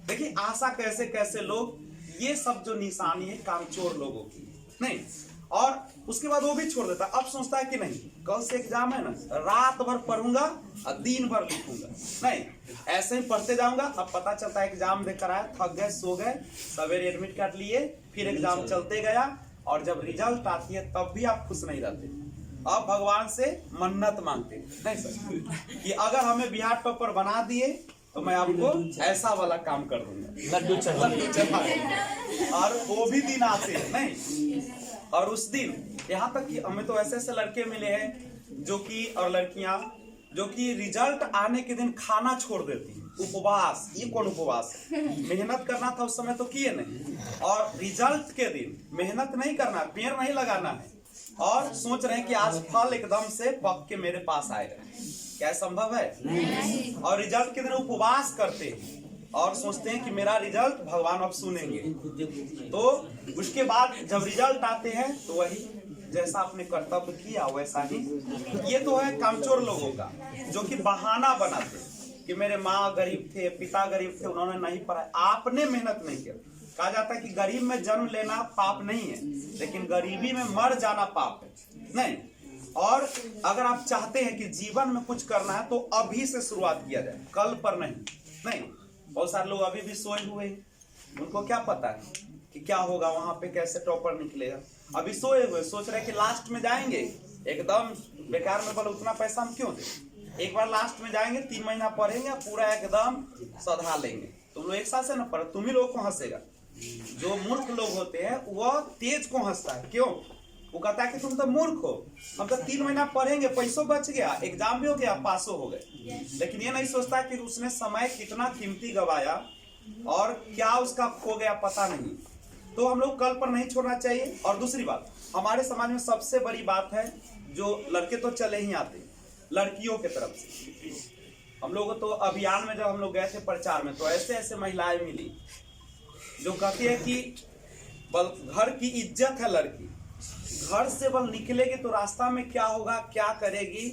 देखिए आशा कैसे कैसे लोग, ये सब जो निशानी है कामचोर लोगों की। नहीं, और उसके बाद वो भी छोड़ देता। अब सोचता है कि नहीं कल से एग्जाम है ना, रात भर पढ़ूंगा और दिन भर लिखूंगा। नहीं, ऐसे ही पढ़ते जाऊंगा। अब पता चलता है एग्जाम देकर आया, थक गए, सो गए, सवेरे एडमिट कार्ड लिए, फिर एग्जाम चलते गया, और जब रिजल्ट आती है तब भी आप खुश नहीं रहते। अब भगवान से मन्नत मांगते, नहीं सर, कि अगर हमें बिहार टॉपर बना दिए तो मैं आपको ऐसा वाला काम कर दूंगा, लड्डू चढ़ा। और वो भी दिन आते हैं। नहीं, और उस दिन यहाँ तक कि हमें तो ऐसे ऐसे लड़के मिले हैं जो कि, और लड़कियां जो कि रिजल्ट आने के दिन खाना छोड़ देती हैं। उपवास, ये कौन उपवास है? मेहनत करना था उस समय तो किए नहीं, और रिजल्ट के दिन मेहनत नहीं करना, पेड़ नहीं लगाना है, और सोच रहे हैं कि आज फल एकदम से पक के मेरे पास आएगा। क्या संभव है? नहीं। और रिजल्ट के दिन उपवास करते हैं और सोचते हैं कि मेरा रिजल्ट भगवान अब सुनेंगे। तो उसके बाद जब रिजल्ट आते हैं तो वही जैसा आपने कर्तव्य किया वैसा ही। ये तो है कामचोर लोगों का, जो कि बहाना बनाते हैं कि मेरे माँ गरीब थे, पिता गरीब थे, उन्होंने नहीं पढ़ाया। आपने मेहनत नहीं किया। कहा जाता है कि गरीब में जन्म लेना पाप नहीं है, लेकिन गरीबी में मर जाना पाप है। नहीं, और अगर आप चाहते हैं कि जीवन में कुछ करना है तो अभी से शुरुआत किया जाए, कल पर नहीं। बहुत सारे लोग अभी भी सोए हुए हैं, उनको क्या पता है कि क्या होगा वहां पे, कैसे टॉपर निकलेगा। अभी सोए हुए सोच रहे कि लास्ट में जाएंगे, एकदम बेकार में, बोले उतना पैसा हम क्यों दें। एक बार लास्ट में जाएंगे, 3 महीना पढ़ेंगे, पूरा एकदम सधा लेंगे। तुम लोग एक साथ से ना पढ़ो, तुम ही लोग को हंसेगा। जो मूर्ख लोग होते हैं वह तेज को हंसता है, क्यों? वो कहता है कि तुम तो मूर्ख हो, हम तो 3 महीना पढ़ेंगे, पैसों बच गया, एग्जाम भी हो गया, पासो हो गए। लेकिन ये नहीं सोचता कि उसने समय कितना कीमती गवाया और क्या उसका खो गया पता नहीं। तो हम लोग कल पर नहीं छोड़ना चाहिए। और दूसरी बात, हमारे समाज में सबसे बड़ी बात है, जो लड़के तो चले ही आते, लड़कियों के तरफ से हम लोग तो अभियान में जब हम लोग गए थे प्रचार में, तो ऐसे ऐसे महिलाएं मिली जो कहती है कि बल घर की इज्जत है लड़की, घर से बल निकलेगी तो रास्ता में क्या होगा, क्या करेगी,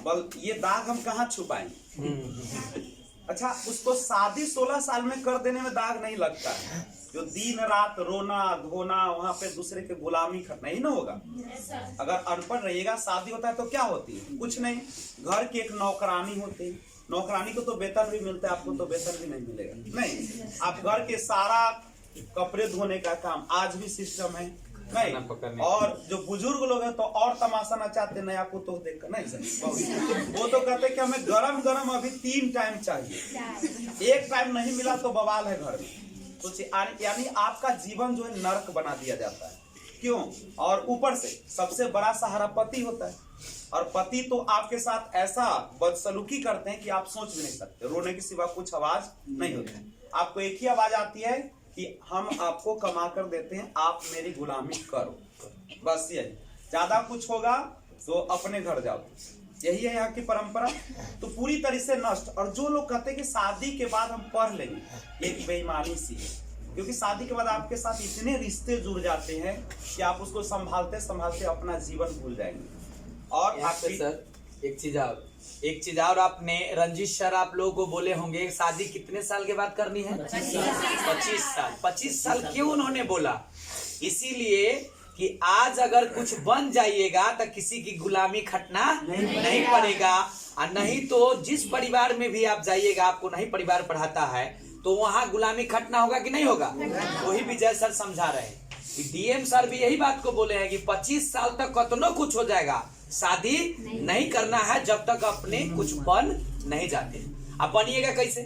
बल ये दाग हम कहाँ छुपाएंगे। अच्छा, उसको शादी 16 साल में कर देने में दाग नहीं लगता है, जो दिन रात रोना धोना, वहां पे दूसरे के गुलामी करना ही ना होगा। अगर अनपढ़ रहिएगा, शादी होता है तो क्या होती है, कुछ नहीं, घर की एक नौकरानी होती है। नौकरानी को तो वेतन भी मिलता है, आपको तो वेतन भी नहीं मिलेगा। नहीं, आप घर के सारा कपड़े धोने का काम आज भी सिस्टम है नहीं। और जो बुजुर्ग लोग हैं तो और तमाशा नचाते नया कुतो देखकर, नहीं सर, वो तो कहते कि हमें गरम गरम अभी 3 टाइम चाहिए, एक टाइम नहीं मिला तो बवाल है घर में। तो यानी आपका जीवन जो है नरक बना दिया जाता है, क्यों? और ऊपर से सबसे बड़ा सहारा पति होता है, और पति तो आपके साथ ऐसा बदसलूकी करते हैं कि आप सोच भी नहीं सकते। रोने के सिवा कुछ आवाज नहीं होती, आपको एक ही आवाज आती है कि हम आपको कमा कर देते हैं, आप मेरी गुलामी करो, बस यही। ज्यादा कुछ होगा तो अपने घर जाओ, यही है यहाँ की परंपरा। तो पूरी तरह से नष्ट। और जो लोग कहते हैं कि शादी के बाद हम पढ़ लेंगे, एक बेईमानी सी है, क्योंकि शादी के बाद आपके साथ इतने रिश्ते जुड़ जाते हैं कि आप उसको संभालते संभालते अपना जीवन भूल जाएंगे। और सर एक चीज और आपने रंजीत सर आप लोगों को बोले होंगे शादी कितने साल के बाद करनी है? 25 साल। 25 साल क्यों उन्होंने बोला? इसीलिए कि आज अगर कुछ बन जाइएगा तो किसी की गुलामी खटना नहीं पड़ेगा। और नहीं तो जिस परिवार में भी आप जाइएगा, आपको नहीं परिवार पढ़ाता है तो वहाँ गुलामी खटना होगा कि नहीं होगा? वही विजय सर समझा रहे हैं। डीएम सर भी यही बात को बोले हैं कि 25 साल तक कतनो कुछ हो जाएगा, शादी नहीं करना है जब तक अपने कुछ बन नहीं जाते। अब बनिएगा कैसे?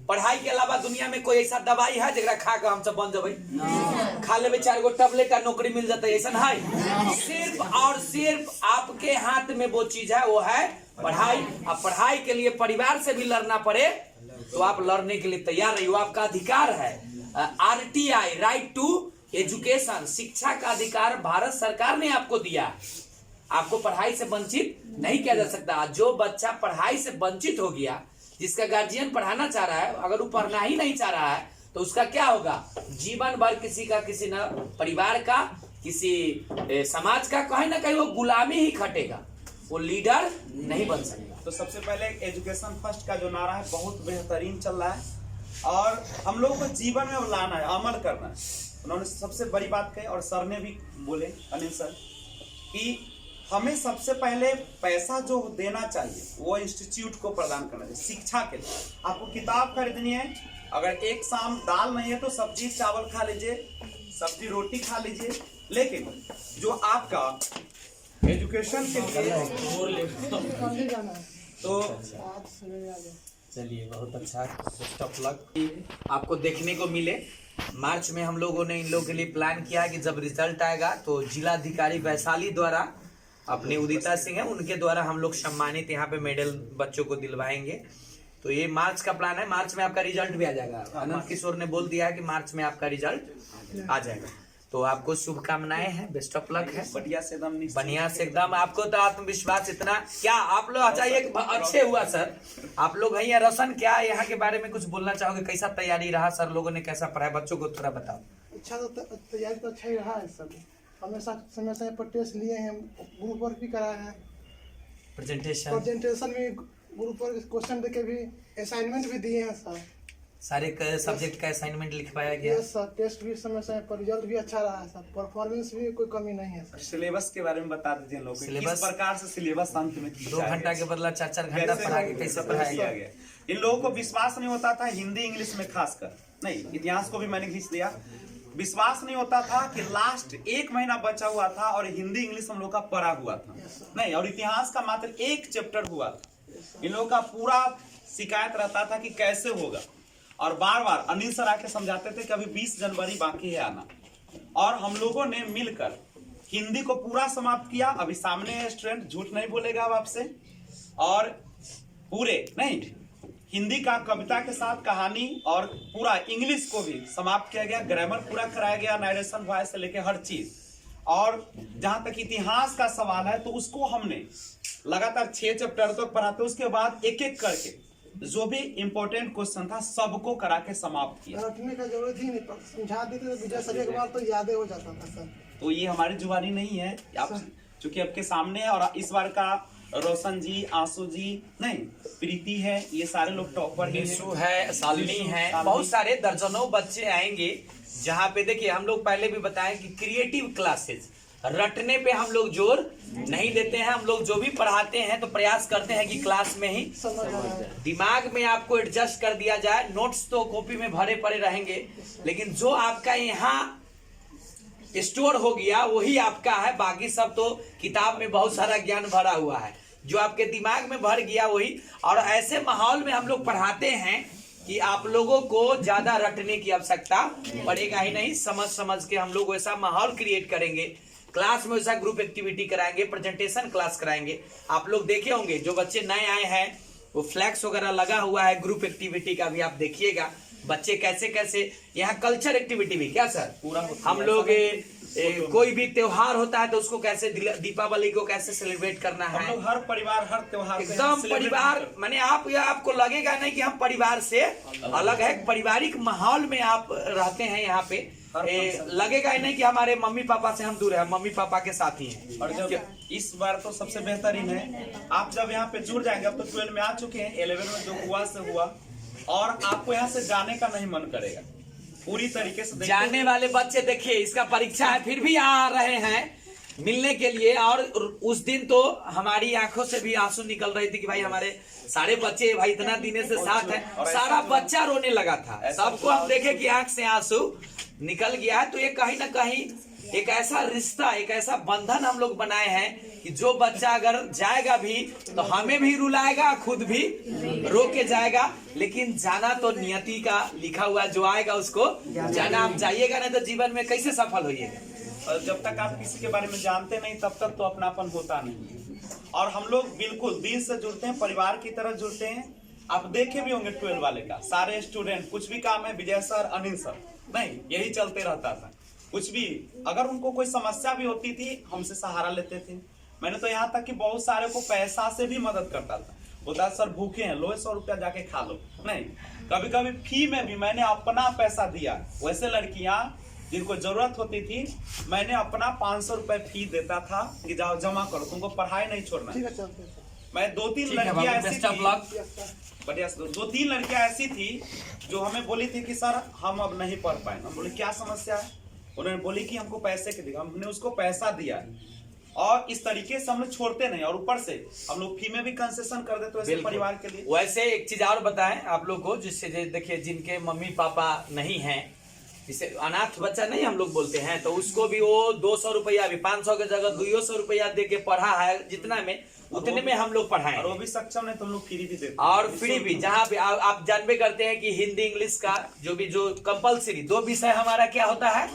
पढ़ाई के अलावा दुनिया में कोई ऐसा दवाई है जरा खा कर हम सब बन जाए? खा ले 4 गो टैबलेट नौकरी मिल जाता है, ऐसा है? सिर्फ और सिर्फ आपके हाथ में वो चीज है, वो है पढ़ाई। अब पढ़ाई के लिए परिवार से भी लड़ना पड़े तो आप लड़ने के लिए तैयार रहिए, आपका अधिकार है। RTI, राइट टू एजुकेशन, शिक्षा का अधिकार भारत सरकार ने आपको दिया। आपको पढ़ाई से वंचित नहीं किया जा सकता। जो बच्चा पढ़ाई से वंचित हो गया, जिसका गार्जियन पढ़ाना चाह रहा है, अगर वो पढ़ना ही नहीं चाह रहा है तो उसका क्या होगा? जीवन भर किसी न परिवार का, किसी समाज का कहीं ना कहीं वो गुलामी ही खटेगा, वो लीडर नहीं बन सकेगा। तो सबसे पहले एजुकेशन फर्स्ट का जो नारा है बहुत बेहतरीन चल रहा है, और हम लोगों को जीवन में लाना है, अमल करना है। उन्होंने सबसे बड़ी बात कही, और सर ने भी बोले, अनिल सर, कि हमें सबसे पहले पैसा जो देना चाहिए वो इंस्टीट्यूट को प्रदान करना चाहिए शिक्षा के लिए। आपको किताब खरीदनी है, अगर एक शाम दाल नहीं है तो सब्जी चावल खा लीजिए, सब्जी रोटी खा लीजिए, लेकिन जो आपका एजुकेशन के लिए तो चलिए बहुत अच्छा, बेस्ट ऑफ लक आपको देखने को मिले। मार्च में हम लोगों ने इन लोगों के लिए प्लान किया कि जब रिजल्ट आएगा तो जिलाधिकारी वैशाली द्वारा, अपने उदिता सिंह है उनके द्वारा हम लोग सम्मानित यहाँ पे मेडल बच्चों को दिलवाएंगे। तो ये मार्च का प्लान है, मार्च में आपका रिजल्ट भी आ जाएगा। अनंत किशोर ने बोल दिया है कि मार्च में आपका रिजल्ट आ जाएगा। तो आपको शुभकामनाएं हैं, बेस्ट ऑफ लक है। बढ़िया से एकदम आपको तो आत्मविश्वास इतना, क्या आप लोग चाहिए अच्छे हुआ सर। आप लोग हैं रोशन, क्या यहाँ के बारे में कुछ बोलना चाहोगे? कैसा तैयारी रहा, सर लोगों ने कैसा पढ़ाया, बच्चों को थोड़ा बताओ। अच्छा, तो तैयारी तो अच्छा ही रहा है सर। हमेशा समय समय पर टेस्ट लिए हैं, ग्रुप वर्क भी कराए हैं, प्रेजेंटेशन भी ग्रुप वर्क क्वेश्चन देके भी असाइनमेंट भी दिए हैं सर। सारे सब्जेक्ट का असाइनमेंट लिखवाया गया। यस सर, टेस्ट भी समय समय पर, रिजल्ट भी अच्छा रहा है सर, परफॉर्मेंस भी कोई कमी नहीं है सर। सिलेबस के बारे में बता दीजिए लोगों को, किस प्रकार से सिलेबस अंत में 2 घंटा के बदला 4-4 घंटा पढ़ा के कैसे पढ़ाया गया। इन लोगों को विश्वास नहीं होता था, हिंदी इंग्लिश में खासकर, नहीं इतिहास को भी मैंने खींच दिया, विश्वास नहीं होता था कि लास्ट 1 महीना बचा हुआ था और हिंदी इंग्लिश हम लोग का पढ़ा हुआ था नहीं, और इतिहास का मात्र 1 चैप्टर हुआ था। इन लोगों का पूरा शिकायत रहता था कि कैसे होगा, और बार बार अनिल सर आके समझाते थे कि अभी 20 जनवरी बाकी है आना, और हम लोगों ने मिलकर हिंदी को पूरा समाप्त किया। अभी सामने है स्टूडेंट, झूठ नहीं बोलेगा अब आपसे, और पूरे नहीं हिंदी का कविता के साथ कहानी और पूरा इंग्लिश को भी समाप्त किया गया, ग्रामर पूरा कराया गया, नारेशन वॉइस से लेके हर चीज। और जहां तक इतिहास का सवाल है तो उसको हमने लगातार 6 चैप्टर तक पढ़ाते, उसके बाद एक एक करके जो भी इंपॉर्टेंट क्वेश्चन था सबको करा के समाप्त किया। रटने का जरूरत ही नहीं, समझा देते तो विजय सर एक बार तो यादें हो जाता था सर। तो ये हमारी जुबानी नहीं है, आप चूंकि आपके सामने है, और इस बार का रोशन जी, आंसू जी नहीं, प्रीति है, ये सारे लोग टॉपर निशु है, शालिनी है, बहुत सारे दर्जनों बच्चे आएंगे। जहाँ पे देखिए हम लोग पहले भी बताएं कि क्रिएटिव क्लासेस, रटने पे हम लोग जोर नहीं देते हैं। हम लोग जो भी पढ़ाते हैं तो प्रयास करते हैं कि क्लास में ही दिमाग में आपको एडजस्ट कर दिया जाए। नोट्स तो कॉपी में भरे पड़े रहेंगे, लेकिन जो आपका यहाँ स्टोर हो गया वही आपका है, बाकी सब तो किताब में बहुत सारा ज्ञान भरा हुआ है, जो आपके दिमाग में भर गया वही। और ऐसे माहौल में हम लोग पढ़ाते हैं कि आप लोगों को ज्यादा रटने की आवश्यकता पड़ेगा ही नहीं, समझ समझ के हम लोग वैसा माहौल क्रिएट करेंगे। क्लास में वैसा ग्रुप एक्टिविटी कराएंगे, प्रेजेंटेशन क्लास कराएंगे। आप लोग देखे होंगे जो बच्चे नए आए हैं वो फ्लैक्स वगैरह लगा हुआ है ग्रुप एक्टिविटी का भी, आप देखिएगा बच्चे कैसे कैसे। यहाँ कल्चर एक्टिविटी भी क्या सर पूरा हम लोग कोई भी त्योहार होता है तो उसको कैसे, दीपावली को कैसे सेलिब्रेट करना है, हम लोग हर परिवार हर त्योहार एकदम परिवार, माने आपको लगेगा नहीं कि हम परिवार से अलग है, पारिवारिक माहौल में आप रहते हैं यहाँ पे। लगेगा ही नहीं कि हमारे मम्मी पापा से हम दूर है, मम्मी पापा के साथ ही हैं। और जब इस बार तो सबसे बेहतरीन है, आप जब यहाँ पे जुड़ जाएंगे, अब तो 12 में आ चुके हैं, 11 में जो हुआ से हुआ, और आपको यहाँ से जाने का नहीं मन करेगा पूरी तरीके से। जाने वाले बच्चे देखिए, इसका परीक्षा है फिर भी आ रहे हैं मिलने के लिए, और उस दिन तो हमारी आंखों से भी आंसू निकल रही थी कि भाई हमारे सारे बच्चे भाई इतना दिन से साथ है, सारा बच्चा रोने लगा था, सबको हम देखे कि आंख से आंसू निकल गया है। तो ये कहीं ना कहीं एक ऐसा रिश्ता, एक ऐसा बंधन हम लोग बनाए हैं कि जो बच्चा अगर जाएगा भी तो हमें भी रुलाएगा, खुद भी रो के जाएगा, लेकिन जाना तो नियति का लिखा हुआ, जो आएगा उसको जाना। आप जाइएगा नहीं तो जीवन में कैसे सफल होइएगा। और जब तक आप किसी के बारे में जानते नहीं तब तक तो अपनापन होता नहीं। और हम लोग बिल्कुल दिल से जुड़ते हैं, परिवार की तरह जुड़ते हैं। आप देखे भी होंगे 12 वाले का, सारे स्टूडेंट, कुछ भी काम है विजय सर, अनिल सर, नहीं यही चलते रहता था। कुछ भी अगर उनको कोई समस्या भी होती थी हमसे सहारा लेते थे। मैंने तो यहाँ तक कि बहुत सारे को पैसा से भी मदद करता था, बोलता सर भूखे हैं, लो 100 रुपया जाके खा लो। नहीं, कभी कभी फी में भी मैंने अपना पैसा दिया। वैसे लड़कियां जिनको जरूरत होती थी, मैंने अपना 500 रुपए फी देता था कि जाओ जमा करो, तुमको पढ़ाई नहीं छोड़ना। मैं 2-3 लड़कियां ऐसी थी, बढ़िया, 2-3 लड़कियां ऐसी थी जो हमें बोली थी कि सर हम अब नहीं पढ़ पाए। हम बोले क्या समस्या है? उन्होंने बोली कि हमको पैसे के दिया, हमने उसको पैसा दिया, और इस तरीके से हम लोग छोड़ते नहीं, और ऊपर से हम लोग फी में भी कंसेशन कर देते वैसे परिवार के लिए। वैसे एक चीज और बताएं आप लोग को, जिससे देखिए जिनके मम्मी पापा नहीं हैं, जिसे अनाथ बच्चा नहीं हम लोग बोलते हैं, तो उसको भी वो 200 रुपया भी 500 की जगह 200 रुपया दे के पढ़ा है, जितना में उतने में हम लोग पढ़ाए, और वो भी सक्षम है तो हम लोग फ्री भी देते, और फ्री भी। जहाँ पे आप जानबे करते हैं कि हिंदी इंग्लिश का जो कंपलसरी 2 विषय हमारा क्या होता है,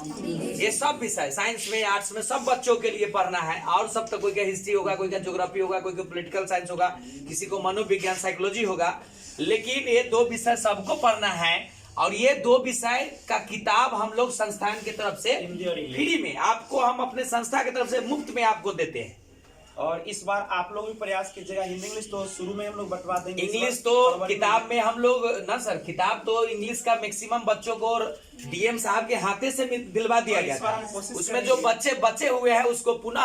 ये सब विषय साइंस में, आर्ट्स में, सब बच्चों के लिए पढ़ना है। और सब तो कोई का हिस्ट्री होगा, कोई का ज्योग्राफी होगा, कोई का पॉलिटिकल साइंस होगा, किसी को मनोविज्ञान साइकोलॉजी होगा, लेकिन ये 2 विषय सबको पढ़ना है। और ये 2 विषय का किताब हम लोग संस्थान की तरफ से फ्री में आपको, हम अपने संस्था की तरफ से मुफ्त में आपको देते हैं। और इस बार आप लोग भी प्रयास कीजिएगा। हिंदी इंग्लिश तो शुरू में हम लोग बंटवा देंगे, इंग्लिश तो किताब में हम लोग ना सर, किताब तो इंग्लिश का मैक्सिमम बच्चों को डीएम साहब के हाथे से दिलवा दिया गया था। उसमें जो बच्चे बचे हुए हैं उसको पुनः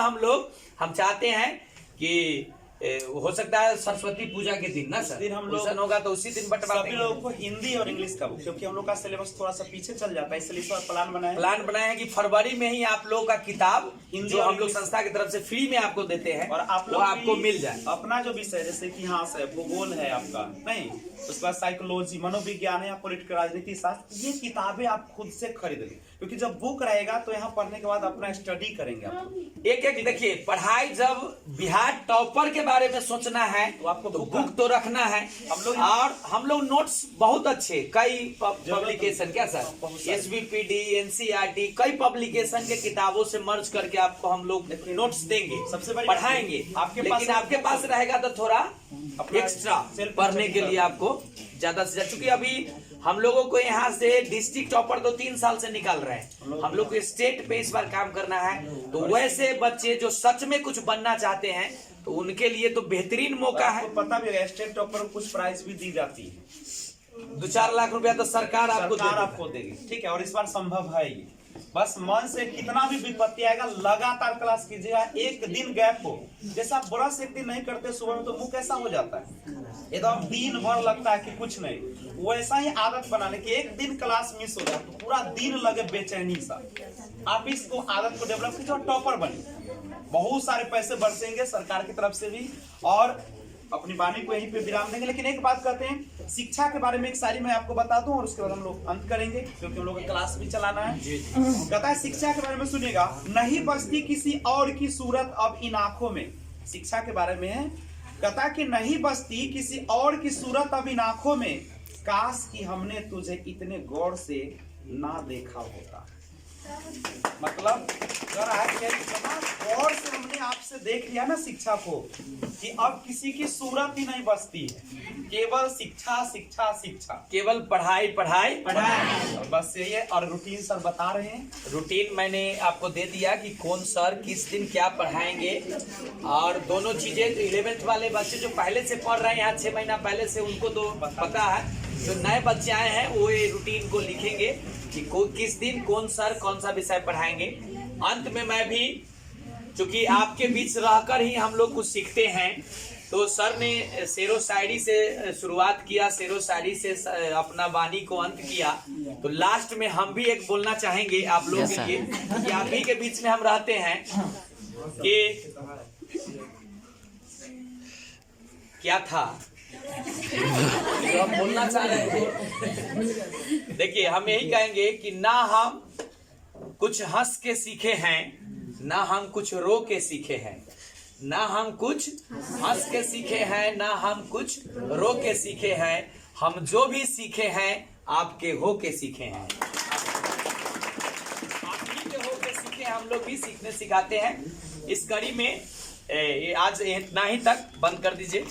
हम चाहते हैं कि हो सकता है सरस्वती पूजा के दिन ना सर, दिन हम लोग ट्यूशन होगा तो उसी दिन बंटवा सभी देंगे। लोगों को हिंदी और इंग्लिश का बुक, क्योंकि हम लोग का सिलेबस थोड़ा सा पीछे चल जाता है, इसलिए इस बार प्लान बनाए बनाए हैं कि फरवरी में ही आप लोगों का किताब हिंदी जो और हम लोग इंग्लिश संस्था की तरफ से फ्री में आपको देते हैं और आप वो लोग आपको भी मिल जाए। अपना जो विषय जैसे कि हाँ सर भूगोल है आपका, नहीं उसके बाद साइकोलॉजी, मनोविज्ञान है या पॉलिटिकल राजनीति शास्त्र, ये किताबें आप खुद से खरीद लें, क्योंकि जब बुक रहेगा तो यहाँ पढ़ने के बाद अपना स्टडी करेंगे आप। एक एक देखिए, पढ़ाई जब बिहार टॉपर के बारे में सोचना है तो आपको बुक तो रखना है। और हम लोग नोट्स बहुत अच्छे कई पब्लिकेशन क्या सर, SBPD, NCERT कई पब्लिकेशन के किताबों से मर्ज करके आपको हम लोग नोट्स देंगे, सबसे बड़ी पढ़ाएंगे। लेकिन आपके पास रहेगा तो थोड़ा एक्स्ट्रा पढ़ने के लिए आपको ज्यादा से ज्यादा, क्योंकि अभी हम लोगों को यहाँ से डिस्ट्रिक्ट टॉपर तो 3 साल से निकाल रहे हैं, हम लोग को स्टेट पे इस बार काम करना है। तो वैसे बच्चे जो सच में कुछ बनना चाहते हैं तो उनके लिए तो बेहतरीन मौका है। आपको पता भी है स्टेट टॉपर को कुछ प्राइज भी दी जाती है, 2-4 लाख रुपया तो सरकार आपको देगी, ठीक है। और इस बार संभव है ये, बस मन से कितना भी विपत्ति आएगा लगातार क्लास कीजिएगा, एक दिन गैप हो। जैसे आप ब्रश एक दिन नहीं करते सुबह में तो मुंह कैसा हो जाता है, एकदम दिन भर लगता है कि कुछ नहीं, वैसा ही आदत बनाने की एक दिन क्लास मिस हो जाए तो पूरा दिन लगे बेचैनी सा। आप इसको आदत को डेवलप कीजिए और टॉपर बने, बहुत सारे पैसे बरसेंगे सरकार की तरफ से भी। और अपनी वाणी को यहीं पे विराम देंगे, लेकिन एक बात कहते हैं शिक्षा के बारे में एक सारी मैं आपको बता दूं और उसके बाद हम लोग अंत करेंगे, क्योंकि हम लोग का क्लास भी चलाना है। कहता है शिक्षा के बारे में सुनिएगा, नहीं बसती किसी और की सूरत अब इन आंखों में। शिक्षा के बारे में है, कहता है कि नहीं बसती किसी और की सूरत अब इन आंखों में, काश कि हमने तुझे इतने गौर से ना देखा होता। मतलब कह रहा है कि इतना गौर से हमने आपसे देख लिया ना शिक्षा को कि अब किसी की सूरत ही नहीं बसती है, केवल शिक्षा शिक्षा शिक्षा, केवल पढ़ाई पढ़ाई पढ़ाई, बस यही है। और रूटीन सर बता रहे हैं, रूटीन मैंने आपको दे दिया कि कौन सर किस दिन क्या पढ़ाएंगे। और दोनों चीजें 11th वाले बच्चे जो पहले से पढ़ रहे हैं यहाँ 6 महीना पहले से, उनको तो पता है। जो नए बच्चे आए हैं वो ये रूटीन को लिखेंगे कि किस दिन कौन सर कौन सा विषय पढ़ाएंगे। अंत में मैं भी, चूंकि आपके बीच रहकर ही हम लोग कुछ सीखते हैं, तो सर ने शेरो शायरी से शुरुआत किया, शेरो शायरी से अपना वाणी को अंत किया। तो लास्ट में हम भी एक बोलना चाहेंगे आप लोगों के लिए कि आप ही के बीच में हम रहते हैं कि क्या था जो हम बोलना चाह रहे थे। देखिए हम यही कहेंगे कि ना हम कुछ हंस के सीखे हैं, ना हम कुछ रो के सीखे हैं, ना हम कुछ हंस के सीखे हैं, ना हम कुछ रो के सीखे हैं, हम जो भी सीखे हैं आपके हो के सीखे हैं। आप ही के हो के सीखे, हम लोग भी सीखने सिखाते हैं। इस कड़ी में आज इतना ही तक बंद कर दीजिए।